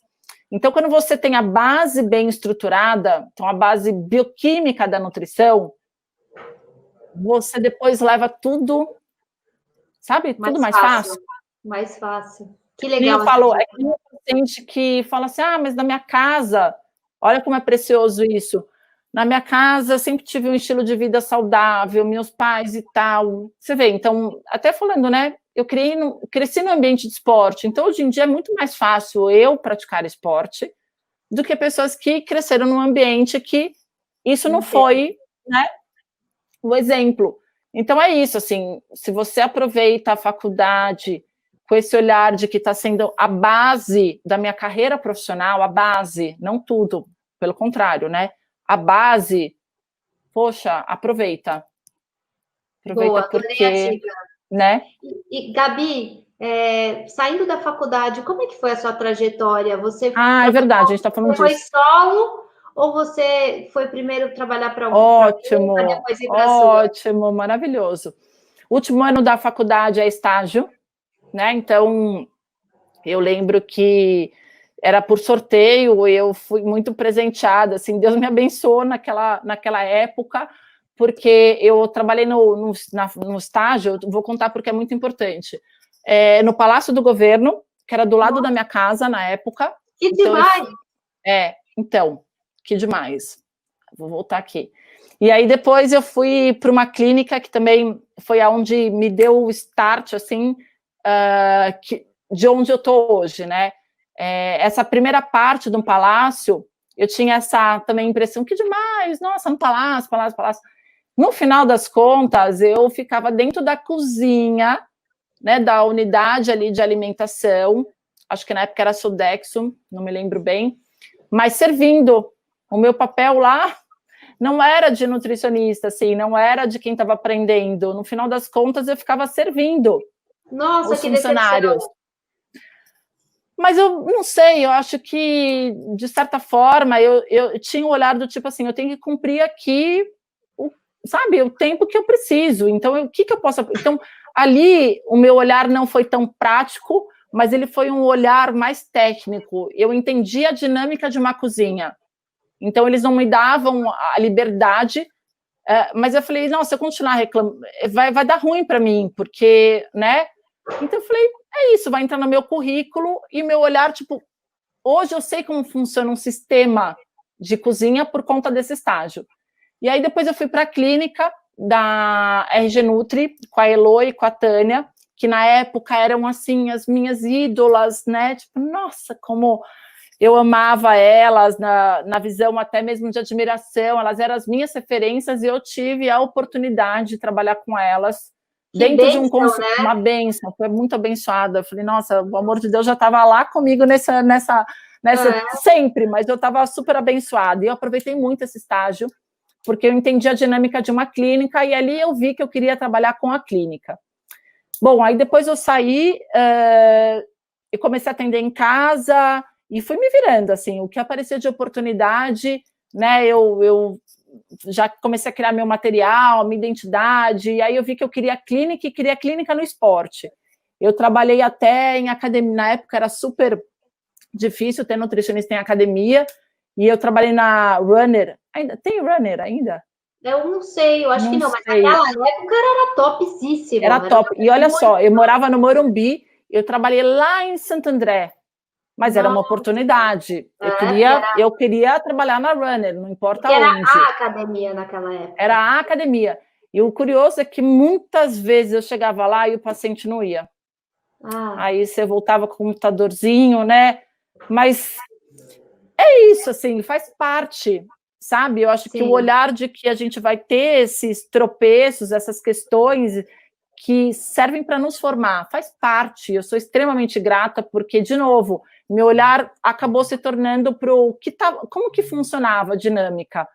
Então, quando você tem a base bem estruturada, então a base bioquímica da nutrição, você depois leva tudo, sabe? Tudo mais fácil. Mais fácil. Que legal. E eu falo, é que um paciente que fala assim, mas na minha casa, olha como é precioso isso. Na minha casa, eu sempre tive um estilo de vida saudável, meus pais e tal. Você vê, então, até falando, né? Eu cresci no ambiente de esporte, então hoje em dia é muito mais fácil eu praticar esporte do que pessoas que cresceram num ambiente que isso não foi, né, o exemplo. Então é isso, assim, se você aproveita a faculdade com esse olhar de que está sendo a base da minha carreira profissional, a base, não tudo, pelo contrário, né? A base, poxa, aproveita. Aproveita. Boa, porque, né? E Gabi, saindo da faculdade, como é que foi a sua trajetória? Você é verdade, a gente está falando disso. Você foi solo ou você foi primeiro trabalhar para ótimo, depois ir para a sua? Ótimo, maravilhoso. Último ano da faculdade é estágio, né? Então, eu lembro que era por sorteio, eu fui muito presenteada, assim, Deus me abençoou naquela época, porque eu trabalhei no estágio, vou contar porque é muito importante, no Palácio do Governo, que era do lado da minha casa na época. Que então, demais! Então, que demais. Vou voltar aqui. E aí depois eu fui para uma clínica que também foi aonde me deu o start, assim, de onde eu estou hoje, né? Essa primeira parte do palácio, eu tinha essa também impressão, que demais, nossa, no palácio. No final das contas, eu ficava dentro da cozinha, né, da unidade ali de alimentação, acho que na época era Sodexo, não me lembro bem, mas servindo. O meu papel lá não era de nutricionista, assim, não era de quem estava aprendendo. No final das contas, eu ficava servindo os funcionários. Mas eu não sei, eu acho que, de certa forma, eu tinha um olhar do tipo assim, eu tenho que cumprir aqui, sabe, o tempo que eu preciso. Então, o que eu posso... Então, ali, o meu olhar não foi tão prático, mas ele foi um olhar mais técnico. Eu entendi a dinâmica de uma cozinha. Então, eles não me davam a liberdade, mas eu falei, não, se eu continuar reclamando, vai dar ruim para mim, porque, né? Então, eu falei, é isso, vai entrar no meu currículo e meu olhar, tipo, hoje eu sei como funciona um sistema de cozinha por conta desse estágio. E aí depois eu fui para a clínica da RG Nutri, com a Elo e com a Tânia, que na época eram, assim, as minhas ídolas, né? Tipo, nossa, como eu amava elas, na visão até mesmo de admiração, elas eram as minhas referências e eu tive a oportunidade de trabalhar com elas dentro de um consultório, né? Uma bênção, foi muito abençoada. Eu falei, nossa, o amor de Deus já estava lá comigo nessa sempre, mas eu estava super abençoada. E eu aproveitei muito esse estágio, porque eu entendi a dinâmica de uma clínica e ali eu vi que eu queria trabalhar com a clínica. Bom, aí depois eu saí, eu comecei a atender em casa e fui me virando, assim, o que aparecia de oportunidade, né, eu já comecei a criar meu material, minha identidade, e aí eu vi que eu queria clínica e queria clínica no esporte. Eu trabalhei até em academia, na época era super difícil ter nutricionista em academia, e eu trabalhei na Runner, ainda tem Runner ainda? Eu não sei, eu acho que não, mas naquela época era topzíssimo. Era top, e olha só, eu morava no Morumbi, eu trabalhei lá em Santo André, mas era uma oportunidade. Eu queria trabalhar na Runner, não importa onde. Era a academia naquela época. Era a academia. E o curioso é que muitas vezes eu chegava lá e o paciente não ia. Aí você voltava com o computadorzinho, né? Mas é isso, assim, faz parte, sabe? Eu acho que o olhar de que a gente vai ter esses tropeços, essas questões que servem para nos formar, faz parte. Eu sou extremamente grata porque, de novo, meu olhar acabou se tornando para o que como que funcionava a dinâmica.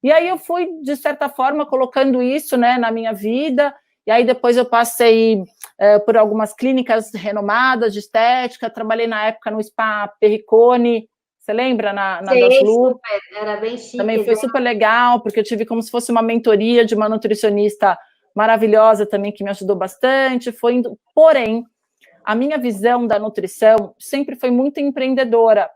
E aí eu fui, de certa forma, colocando isso, né, na minha vida, e aí depois eu passei por algumas clínicas renomadas de estética, trabalhei na época no Spa Perricone, você lembra? Na das Lu. Era bem chique. Também foi super legal, porque eu tive como se fosse uma mentoria de uma nutricionista maravilhosa também, que me ajudou bastante, foi indo. Porém, a minha visão da nutrição sempre foi muito empreendedora.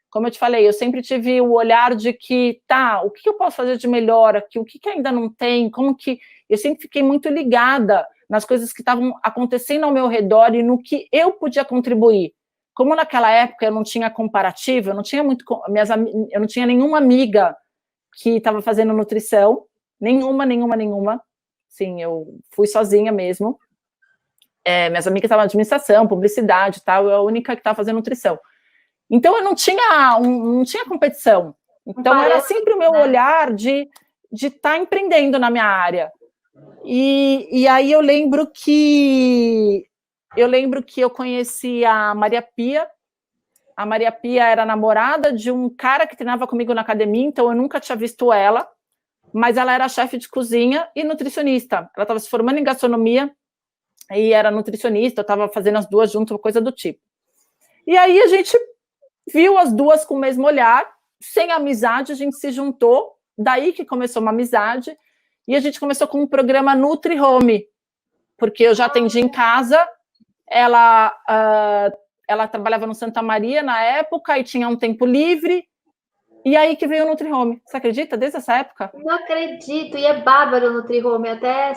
Como eu te falei, eu sempre tive o olhar de que, o que eu posso fazer de melhor aqui, o que ainda não tem, como que... Eu sempre fiquei muito ligada nas coisas que estavam acontecendo ao meu redor e no que eu podia contribuir. Como naquela época eu não tinha comparativo, eu não tinha nenhuma amiga que estava fazendo nutrição, nenhuma. Sim, eu fui sozinha mesmo. Minhas amigas estavam em administração, publicidade e tal, eu a única que estava fazendo nutrição. Então, eu não tinha competição. Então, era sempre o meu olhar de estar empreendendo na minha área. E aí eu lembro que eu conheci a Maria Pia. A Maria Pia era namorada de um cara que treinava comigo na academia, então eu nunca tinha visto ela, mas ela era chefe de cozinha e nutricionista. Ela estava se formando em gastronomia e era nutricionista, eu estava fazendo as duas juntas, coisa do tipo. E aí a gente viu as duas com o mesmo olhar, sem amizade, a gente se juntou, daí que começou uma amizade, e a gente começou com um programa Nutri Home, porque eu já atendi em casa, ela trabalhava no Santa Maria na época e tinha um tempo livre, e aí que veio o Nutri Home. Você acredita? Desde essa época? Não acredito, e é bárbaro o Nutri Home. Até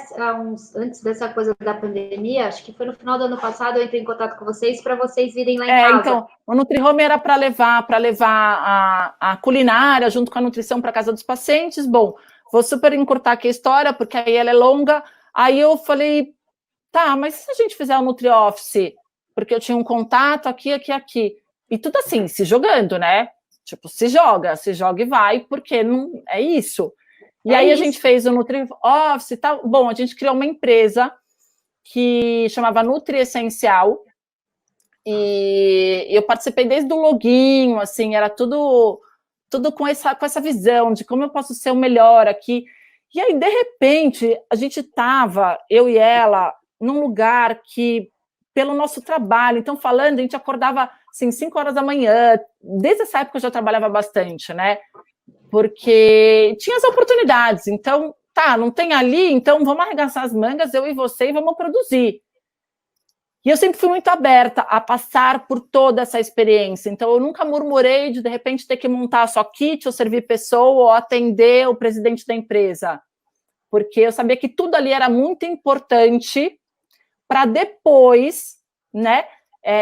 antes dessa coisa da pandemia, acho que foi no final do ano passado, eu entrei em contato com vocês para vocês virem lá em casa. Então, o Nutri Home era para levar a culinária junto com a nutrição para casa dos pacientes. Bom, vou super encurtar aqui a história, porque aí ela é longa. Aí eu falei, mas se a gente fizer o Nutri Office? Porque eu tinha um contato aqui. E tudo assim, se jogando, né? Tipo, se joga e vai, porque não é isso. E aí a gente fez o Nutri Office e tal. Bom, a gente criou uma empresa que chamava Nutri Essencial, e eu participei desde o loginho, assim, era tudo com essa visão de como eu posso ser o melhor aqui. E aí, de repente, a gente estava, eu e ela, num lugar que, pelo nosso trabalho, então falando, a gente acordava, assim, 5 horas da manhã, desde essa época eu já trabalhava bastante, né? Porque tinha as oportunidades, então, não tem ali, então vamos arregaçar as mangas, eu e você, e vamos produzir. E eu sempre fui muito aberta a passar por toda essa experiência. Então, eu nunca murmurei de repente, ter que montar só kit, ou servir pessoa, ou atender o presidente da empresa. Porque eu sabia que tudo ali era muito importante para depois, né,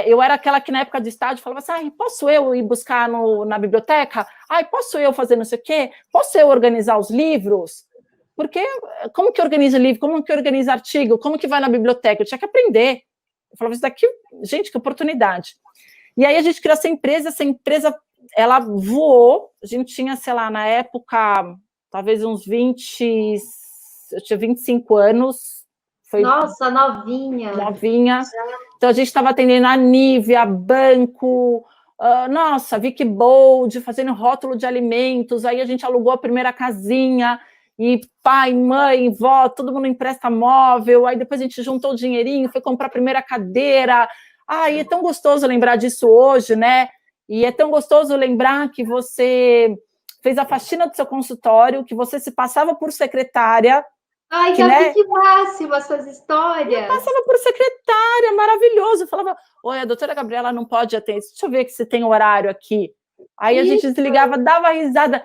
eu era aquela que na época de estágio falava assim, posso eu ir buscar na biblioteca? Posso eu fazer não sei o quê? Posso eu organizar os livros? Porque como que organiza livro? Como que organiza artigo? Como que vai na biblioteca? Eu tinha que aprender. Eu falava, isso daqui, gente, que oportunidade. E aí a gente criou essa empresa, ela voou, a gente tinha, sei lá, na época, talvez uns 20, eu tinha 25 anos. Nossa, novinha. Então a gente estava atendendo a Nivea, Banco, Vic Bold, fazendo rótulo de alimentos, aí a gente alugou a primeira casinha, e pai, mãe, vó, todo mundo empresta móvel, aí depois a gente juntou o dinheirinho, foi comprar a primeira cadeira. E é tão gostoso lembrar disso hoje, né? E é tão gostoso lembrar que você fez a faxina do seu consultório, que você se passava por secretária. Que máximo essas histórias. Eu passava por secretária, maravilhoso. Eu falava, oi, a doutora Gabriela não pode atender, deixa eu ver se tem horário aqui. Aí a gente desligava, dava risada.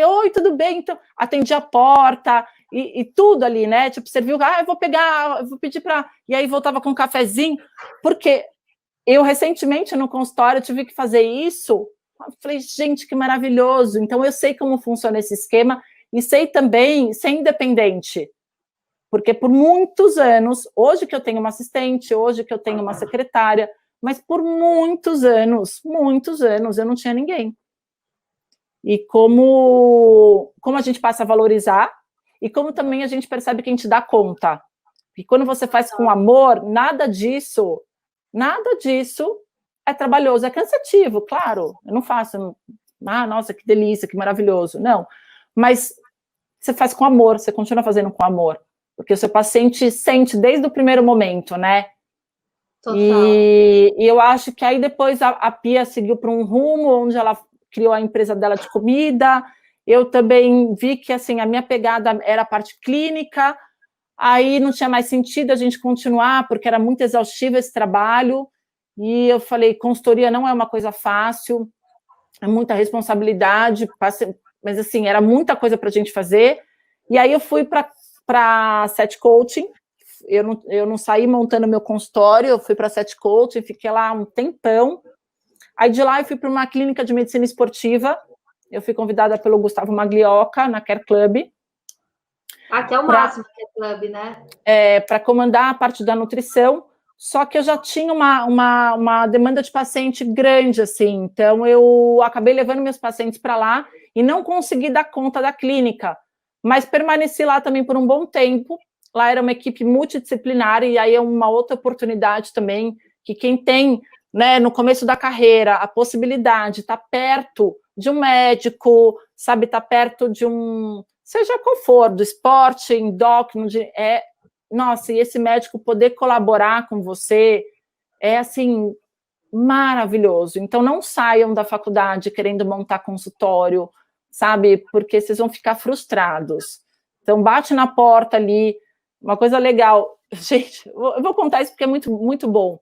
Oi, tudo bem? Então, atendia a porta e tudo ali, né? Tipo, serviu, eu vou pedir para... E aí voltava com um cafezinho, porque eu recentemente no consultório tive que fazer isso. Eu falei, gente, que maravilhoso. Então eu sei como funciona esse esquema e sei também ser independente. Porque por muitos anos, hoje que eu tenho uma assistente, hoje que eu tenho uma secretária, mas por muitos anos, eu não tinha ninguém. E como a gente passa a valorizar, e como também a gente percebe que a gente dá conta. E quando você faz com amor, nada disso é trabalhoso, é cansativo, claro. Eu não faço, nossa, que delícia, que maravilhoso. Não, mas você faz com amor, você continua fazendo com amor. Porque o seu paciente sente desde o primeiro momento, né? Total. E eu acho que aí depois a Pia seguiu para um rumo onde ela criou a empresa dela de comida. Eu também vi que assim, a minha pegada era a parte clínica, aí não tinha mais sentido a gente continuar, porque era muito exaustivo esse trabalho, e eu falei, consultoria não é uma coisa fácil, é muita responsabilidade, mas assim, era muita coisa para a gente fazer, e aí eu fui para Set Coaching. Eu não saí montando meu consultório, eu fui para Set Coaching, fiquei lá um tempão. Aí de lá eu fui para uma clínica de medicina esportiva, eu fui convidada pelo Gustavo Maglioca, na Care Club. Que é o máximo Care Club, né? Para comandar a parte da nutrição, só que eu já tinha uma demanda de paciente grande, assim, então eu acabei levando meus pacientes para lá e não consegui dar conta da clínica, mas permaneci lá também por um bom tempo. Lá era uma equipe multidisciplinar, e aí é uma outra oportunidade também, que quem tem, né, no começo da carreira, a possibilidade de estar perto de um médico, sabe, estar perto de um, seja qual for, do esporte, endócrino, nossa, e esse médico poder colaborar com você é, assim, maravilhoso. Então, não saiam da faculdade querendo montar consultório, sabe, porque vocês vão ficar frustrados. Então, bate na porta ali. Uma coisa legal, gente, eu vou contar isso porque é muito, muito bom.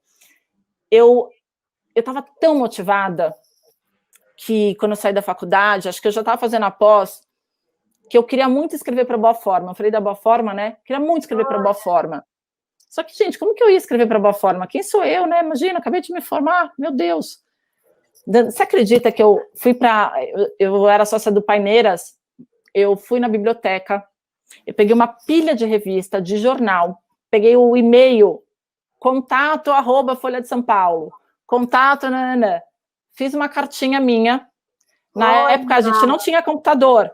Eu estava tão motivada que quando eu saí da faculdade, acho que eu já estava fazendo a pós, que eu queria muito escrever para Boa Forma. Eu falei da Boa Forma, né? Queria muito escrever para Boa Forma. Só que, gente, como que eu ia escrever para Boa Forma? Quem sou eu, né? Imagina, acabei de me formar, meu Deus. Você acredita que eu fui para... Eu era sócia do Paineiras, eu fui na biblioteca, eu peguei uma pilha de revista, de jornal, peguei o e-mail, contato@Folha de São Paulo, contato, nanana. Fiz uma cartinha minha. Na época, a gente não tinha computador.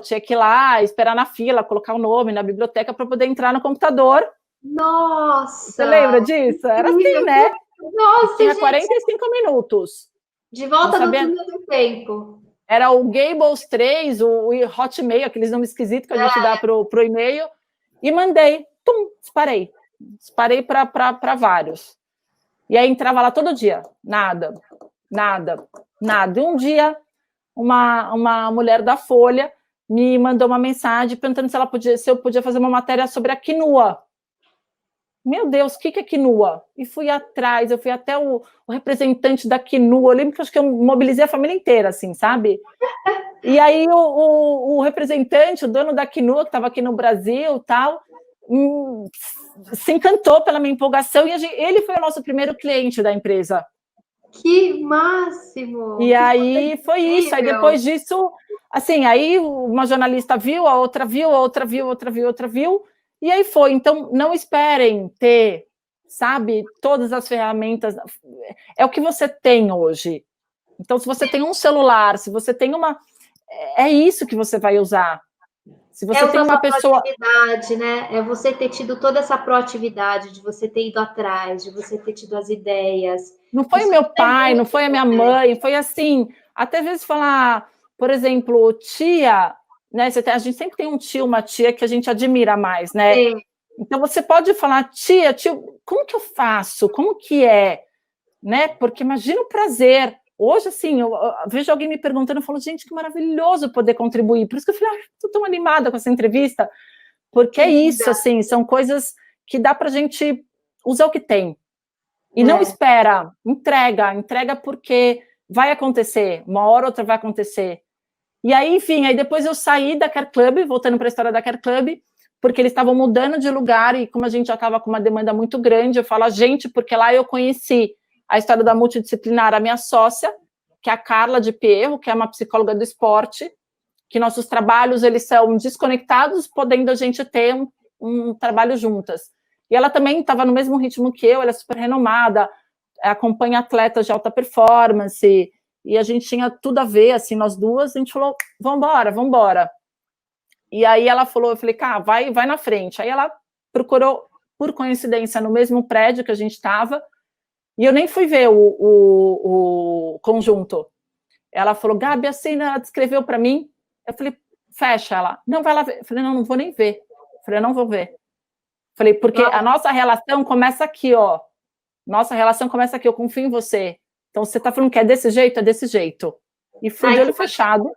Tinha que ir lá, esperar na fila, colocar o nome na biblioteca para poder entrar no computador. Nossa! Você lembra disso? Era assim, né? Nossa, tinha gente. 45 minutos. De volta no túnel do tempo. Era o Gables 3, o Hotmail, aqueles nomes esquisitos que a gente dá pro e-mail, e mandei, disparei. Disparei para vários. E aí entrava lá todo dia, nada. E um dia, uma mulher da Folha me mandou uma mensagem perguntando se eu podia fazer uma matéria sobre a quinua. Meu Deus, o que é quinua? E fui atrás, eu fui até o representante da quinua. Eu lembro que eu mobilizei a família inteira, assim, sabe? E aí o representante, o dono da quinua, que estava aqui no Brasil, tal, se encantou pela minha empolgação e ele foi o nosso primeiro cliente da empresa. Que máximo! E aí foi isso. Aí depois disso, assim, aí uma jornalista viu, a outra viu, a outra viu, outra viu, outra viu, e aí foi. Então, não esperem ter, sabe, todas as ferramentas. É o que você tem hoje. Então, se você tem um celular, se você tem uma... É isso que você vai usar. Se você tem uma pessoa... proatividade, né? É você ter tido toda essa proatividade, de você ter ido atrás, de você ter tido as ideias. Não foi o meu pai, não foi a minha mãe, foi assim, até às vezes falar, por exemplo, tia, né? A gente sempre tem um tio, uma tia que a gente admira mais, né? Sim. Então você pode falar, tia, tio, como que eu faço? Como que é? Né? Porque imagina o prazer. Hoje, assim, eu vejo alguém me perguntando, eu falo, gente, que maravilhoso poder contribuir. Por isso que eu falei, estou tão animada com essa entrevista, porque é isso, assim, são coisas que dá para a gente usar o que tem. E não espera, entrega porque vai acontecer, uma hora ou outra vai acontecer. E aí, enfim, aí depois eu saí da Care Club, voltando para a história da Care Club, porque eles estavam mudando de lugar e como a gente já estava com uma demanda muito grande, eu falo a gente, porque lá eu conheci a história da multidisciplinar, a minha sócia, que é a Carla de Pierro, que é uma psicóloga do esporte, que nossos trabalhos, eles são desconectados, podendo a gente ter um trabalho juntas. E ela também estava no mesmo ritmo que eu, ela é super renomada, acompanha atletas de alta performance, e a gente tinha tudo a ver, assim, nós duas, a gente falou, vambora. E aí ela falou, eu falei, cara, vai na frente. Aí ela procurou, por coincidência, no mesmo prédio que a gente estava, e eu nem fui ver o conjunto. Ela falou, Gabi, assim, ela descreveu para mim. Eu falei, fecha ela. Não, vai lá ver. Eu falei, não vou nem ver. Eu falei, não vou ver. Eu falei, porque a nossa relação começa aqui, ó. Nossa relação começa aqui, eu confio em você. Então, você tá falando que é desse jeito? É desse jeito. E fui de olho fechado.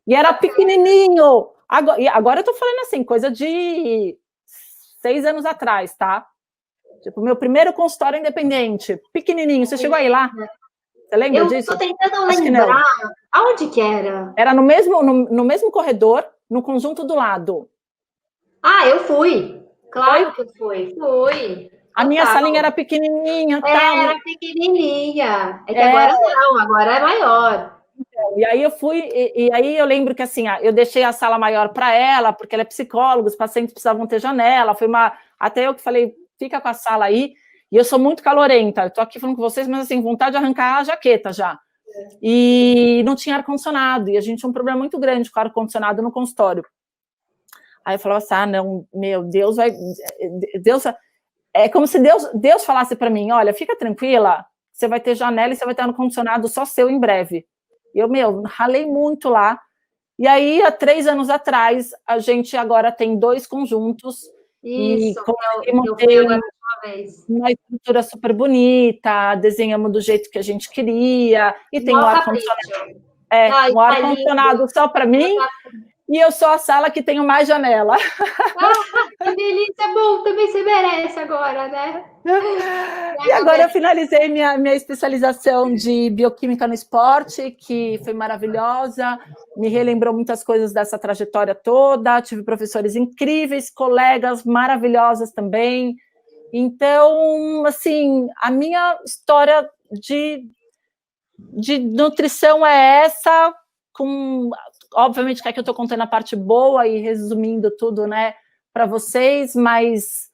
E era pequenininho. Agora eu tô falando assim, coisa de 6 anos atrás, tá? Tipo, meu primeiro consultório independente, pequenininho. Você chegou aí lá? Você lembra disso? Eu tô tentando lembrar. Aonde que era? Era no mesmo corredor, no conjunto do lado. Ah, eu fui. Claro que eu fui. Fui. A minha salinha era pequenininha. Era pequenininha. É que agora não, agora é maior. E aí eu fui, e aí eu lembro que assim, eu deixei a sala maior para ela, porque ela é psicóloga, os pacientes precisavam ter janela, até eu que falei, fica com a sala aí, e eu sou muito calorenta, eu tô aqui falando com vocês, mas assim, vontade de arrancar a jaqueta já. E não tinha ar-condicionado, e a gente tinha um problema muito grande com ar-condicionado no consultório. Aí eu falava assim, não, meu, Deus, é como se Deus falasse para mim, olha, fica tranquila, você vai ter janela e você vai ter ar-condicionado só seu em breve. Eu, ralei muito lá. E aí, há 3 anos atrás, a gente agora tem 2 conjuntos. Isso, e conseguimos ter uma estrutura super bonita, desenhamos do jeito que a gente queria, e tem um ar-condicionado. Um ar-condicionado só para mim, e eu sou a sala que tenho mais janela. Que delícia, bom, também você merece agora, né? E agora eu finalizei minha especialização de bioquímica no esporte, que foi maravilhosa, me relembrou muitas coisas dessa trajetória toda, tive professores incríveis, colegas maravilhosas também. Então, assim, a minha história de nutrição é essa, obviamente que aqui eu estou contando a parte boa e resumindo tudo, né, para vocês, mas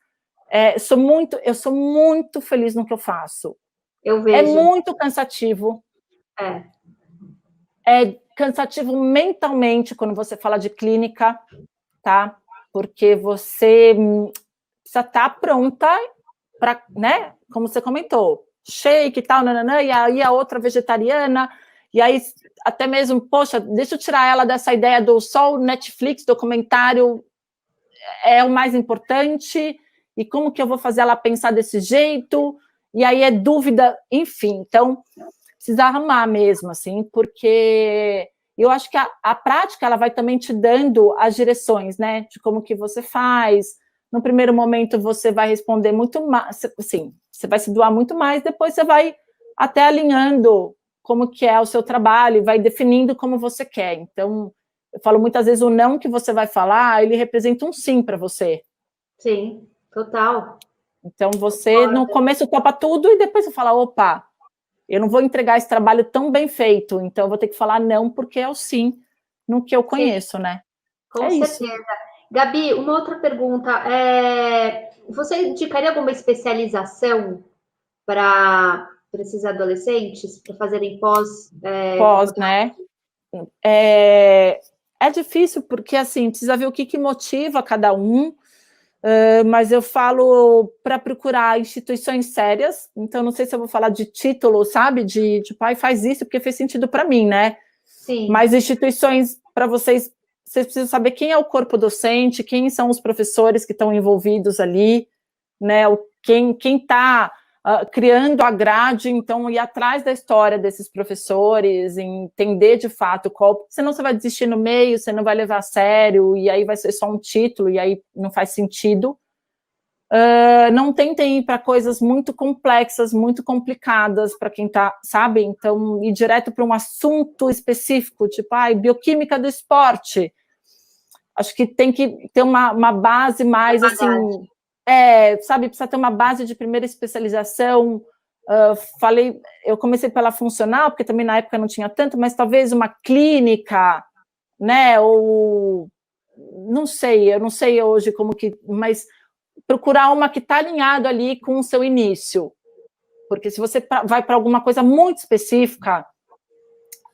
eu sou muito feliz no que eu faço. Eu vejo. É muito cansativo. É cansativo mentalmente quando você fala de clínica, tá? Porque você precisa estar pronta para, né? Como você comentou, shake e tal, nananã, e aí a outra vegetariana, e aí até mesmo, poxa, deixa eu tirar ela dessa ideia do só o Netflix, documentário é o mais importante, e como que eu vou fazer ela pensar desse jeito, e aí é dúvida, enfim, então precisa arrumar mesmo, assim, porque eu acho que a prática, ela vai também te dando as direções, né, de como que você faz. No primeiro momento você vai responder muito mais, assim, você vai se doar muito mais, depois você vai até alinhando como que é o seu trabalho, vai definindo como você quer. Então, eu falo muitas vezes, o não que você vai falar, ele representa um sim para você. Sim. Total. Então, você no começo topa tudo e depois você fala, opa, eu não vou entregar esse trabalho tão bem feito, então eu vou ter que falar não, porque é o sim no que eu conheço, Sim, né? com É certeza. isso. Gabi, uma outra pergunta. Você indicaria alguma especialização para esses adolescentes, para fazerem Pós, faculdade? né? É difícil, porque assim, precisa ver o que motiva cada um, mas eu falo para procurar instituições sérias, então não sei se eu vou falar de título, sabe? De pai, faz isso, porque fez sentido para mim, né? Sim. Mas instituições, para vocês precisam saber quem é o corpo docente, quem são os professores que estão envolvidos ali, né? Quem está criando a grade, então ir atrás da história desses professores, entender de fato qual, senão você vai desistir no meio, você não vai levar a sério, e aí vai ser só um título, e aí não faz sentido. Não tentem ir para coisas muito complexas, muito complicadas para quem está, sabe? Então, ir direto para um assunto específico, tipo, bioquímica do esporte. Acho que tem que ter uma base mais, assim, sabe, precisa ter uma base de primeira especialização. Eu comecei pela funcional, porque também na época não tinha tanto, mas talvez uma clínica, né, ou, não sei, eu não sei hoje como que, mas procurar uma que está alinhado ali com o seu início, porque se você vai para alguma coisa muito específica,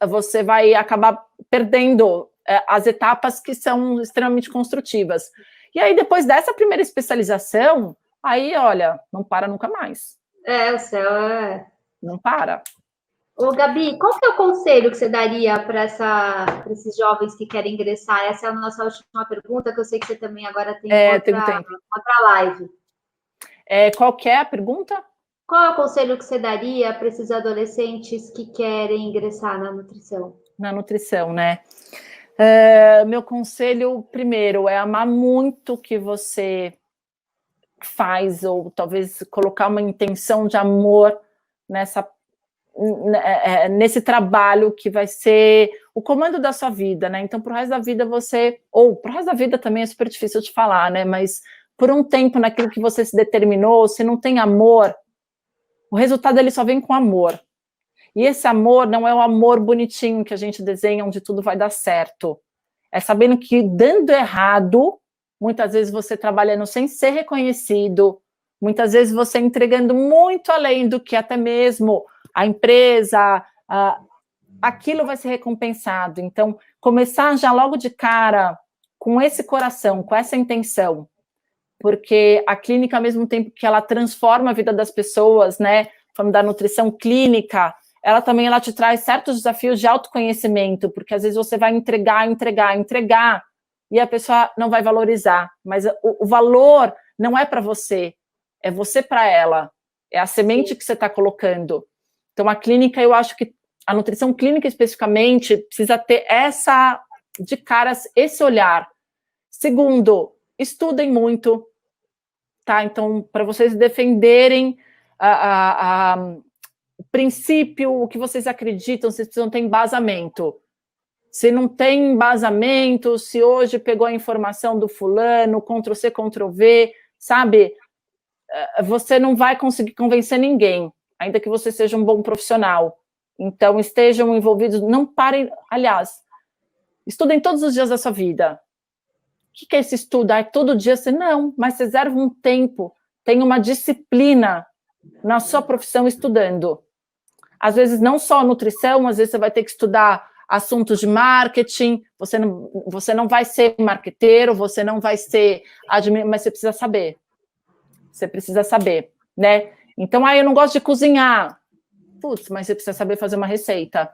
você vai acabar perdendo as etapas que são extremamente construtivas. E aí, depois dessa primeira especialização, aí, olha, não para nunca mais. O céu é... Não para. Ô, Gabi, qual que é o conselho que você daria para esses jovens que querem ingressar? Essa é a nossa última pergunta, que eu sei que você também agora tem outra live. Qual que é a pergunta? Qual é o conselho que você daria para esses adolescentes que querem ingressar na nutrição? Na nutrição, né? Meu conselho, primeiro, é amar muito o que você faz, ou talvez colocar uma intenção de amor nesse trabalho que vai ser o comando da sua vida, né? Então, pro resto da vida pro resto da vida também é super difícil de falar, né? Mas por um tempo naquilo que você se determinou, se não tem amor, o resultado ele só vem com amor. E esse amor não é o amor bonitinho que a gente desenha, onde tudo vai dar certo. É sabendo que dando errado, muitas vezes você trabalhando sem ser reconhecido, muitas vezes você entregando muito além do que até mesmo a empresa, aquilo vai ser recompensado. Então, começar já logo de cara com esse coração, com essa intenção, porque a clínica, ao mesmo tempo que ela transforma a vida das pessoas, né, falando da nutrição clínica, ela te traz certos desafios de autoconhecimento, porque às vezes você vai entregar, e a pessoa não vai valorizar, mas o valor não é para você, é você para ela, é a semente que você está colocando. Então, a clínica, eu acho que a nutrição clínica especificamente precisa ter de caras, esse olhar. Segundo, estudem muito, tá? Então, para vocês defenderem o princípio, o que vocês acreditam, vocês precisam ter embasamento. Se não tem embasamento, se hoje pegou a informação do fulano, Ctrl+C, Ctrl+V, sabe? Você não vai conseguir convencer ninguém, ainda que você seja um bom profissional. Então, estejam envolvidos, não parem, aliás, estudem todos os dias da sua vida. O que é esse estudo? Todo dia você não, mas você reserva um tempo, tem uma disciplina na sua profissão estudando. Às vezes, não só nutrição, às vezes você vai ter que estudar assuntos de marketing, você não vai ser marqueteiro, você não vai ser mas você precisa saber. Você precisa saber, né? Então, eu não gosto de cozinhar. Putz, mas você precisa saber fazer uma receita.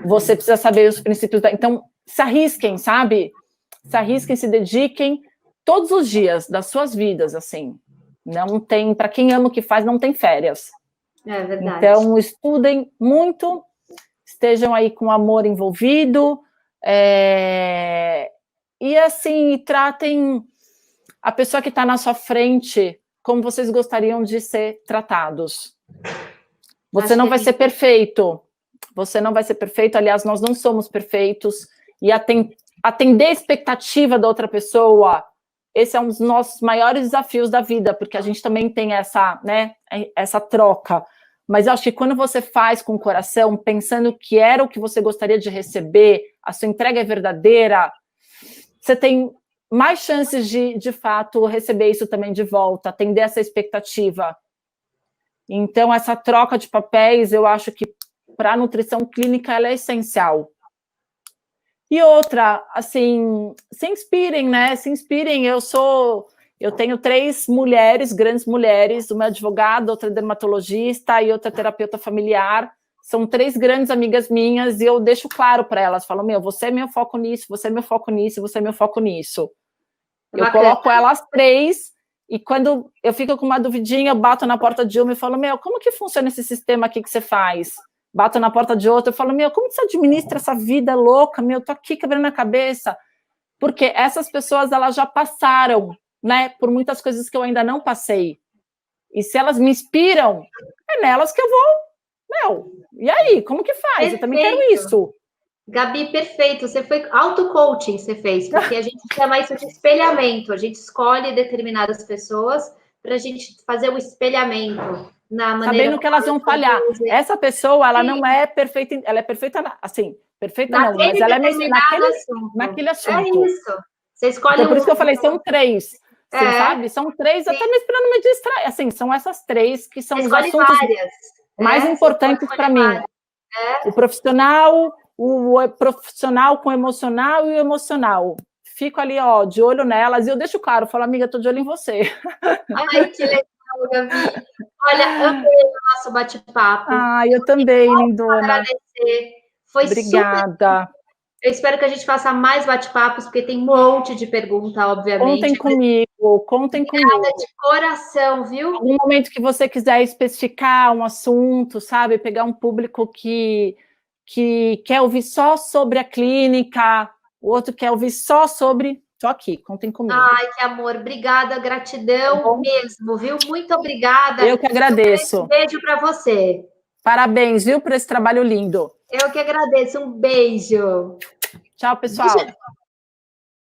Você precisa saber os princípios Então, se arrisquem, sabe? Se arrisquem, se dediquem todos os dias das suas vidas, assim. Não tem, para quem ama o que faz, não tem férias. É verdade. Então, estudem muito, estejam aí com amor envolvido, e assim, tratem a pessoa que está na sua frente como vocês gostariam de ser tratados. Você não vai ser perfeito. Você não vai ser perfeito, aliás, nós não somos perfeitos, e atender a expectativa da outra pessoa esse é um dos nossos maiores desafios da vida, porque a gente também tem essa, né, essa troca. Mas eu acho que quando você faz com o coração, pensando que era o que você gostaria de receber, a sua entrega é verdadeira, você tem mais chances de fato, receber isso também de volta, atender essa expectativa. Então, essa troca de papéis, eu acho que para a nutrição clínica ela é essencial. E outra, assim, se inspirem, né? Se inspirem. Eu tenho 3 mulheres, grandes mulheres, uma advogada, outra dermatologista e outra terapeuta familiar. São 3 grandes amigas minhas e eu deixo claro para elas, falo, você é meu foco nisso, você é meu foco nisso, você é meu foco nisso. Eu coloco elas 3 e quando eu fico com uma duvidinha, eu bato na porta de uma e falo, como que funciona esse sistema aqui que você faz? Bato na porta de outra e falo, como você administra essa vida louca? Tô aqui quebrando a cabeça. Porque essas pessoas, elas já passaram, né, por muitas coisas que eu ainda não passei. E se elas me inspiram, é nelas que eu vou, e aí, como que faz? Perfeito. Eu também quero isso. Gabi, perfeito. Você foi auto-coaching, você fez, porque a gente chama isso de espelhamento. A gente escolhe determinadas pessoas para a gente fazer o espelhamento na maneira. Sabendo que elas vão falhar. Essa pessoa, ela não é perfeita, ela é perfeita, assim, perfeita não, mas ela é naquele assunto. É isso. Você escolhe então, por isso que eu falei, são 3. Você sabe? São 3, até mesmo para não me distrair. Assim, são essas 3 que são os assuntos mais importantes para mim. O profissional com o emocional e o emocional. Fico ali, de olho nelas, e eu deixo claro, falo, amiga, tô de olho em você. Ai, que legal, Gabi. Olha, amei o nosso bate-papo. Eu também, lindona. Agradecer. Foi obrigada. Super... Eu espero que a gente faça mais bate-papos, porque tem um monte de pergunta, obviamente. Contem comigo. Obrigada de coração, viu? Algum momento que você quiser especificar um assunto, sabe? Pegar um público que quer ouvir só sobre a clínica, o outro quer ouvir só sobre... Tô aqui, contem comigo. Ai, que amor. Obrigada, gratidão mesmo, viu? Muito obrigada. Eu que agradeço. Um beijo para você. Parabéns, viu, por esse trabalho lindo. Eu que agradeço. Um beijo. Tchau, pessoal.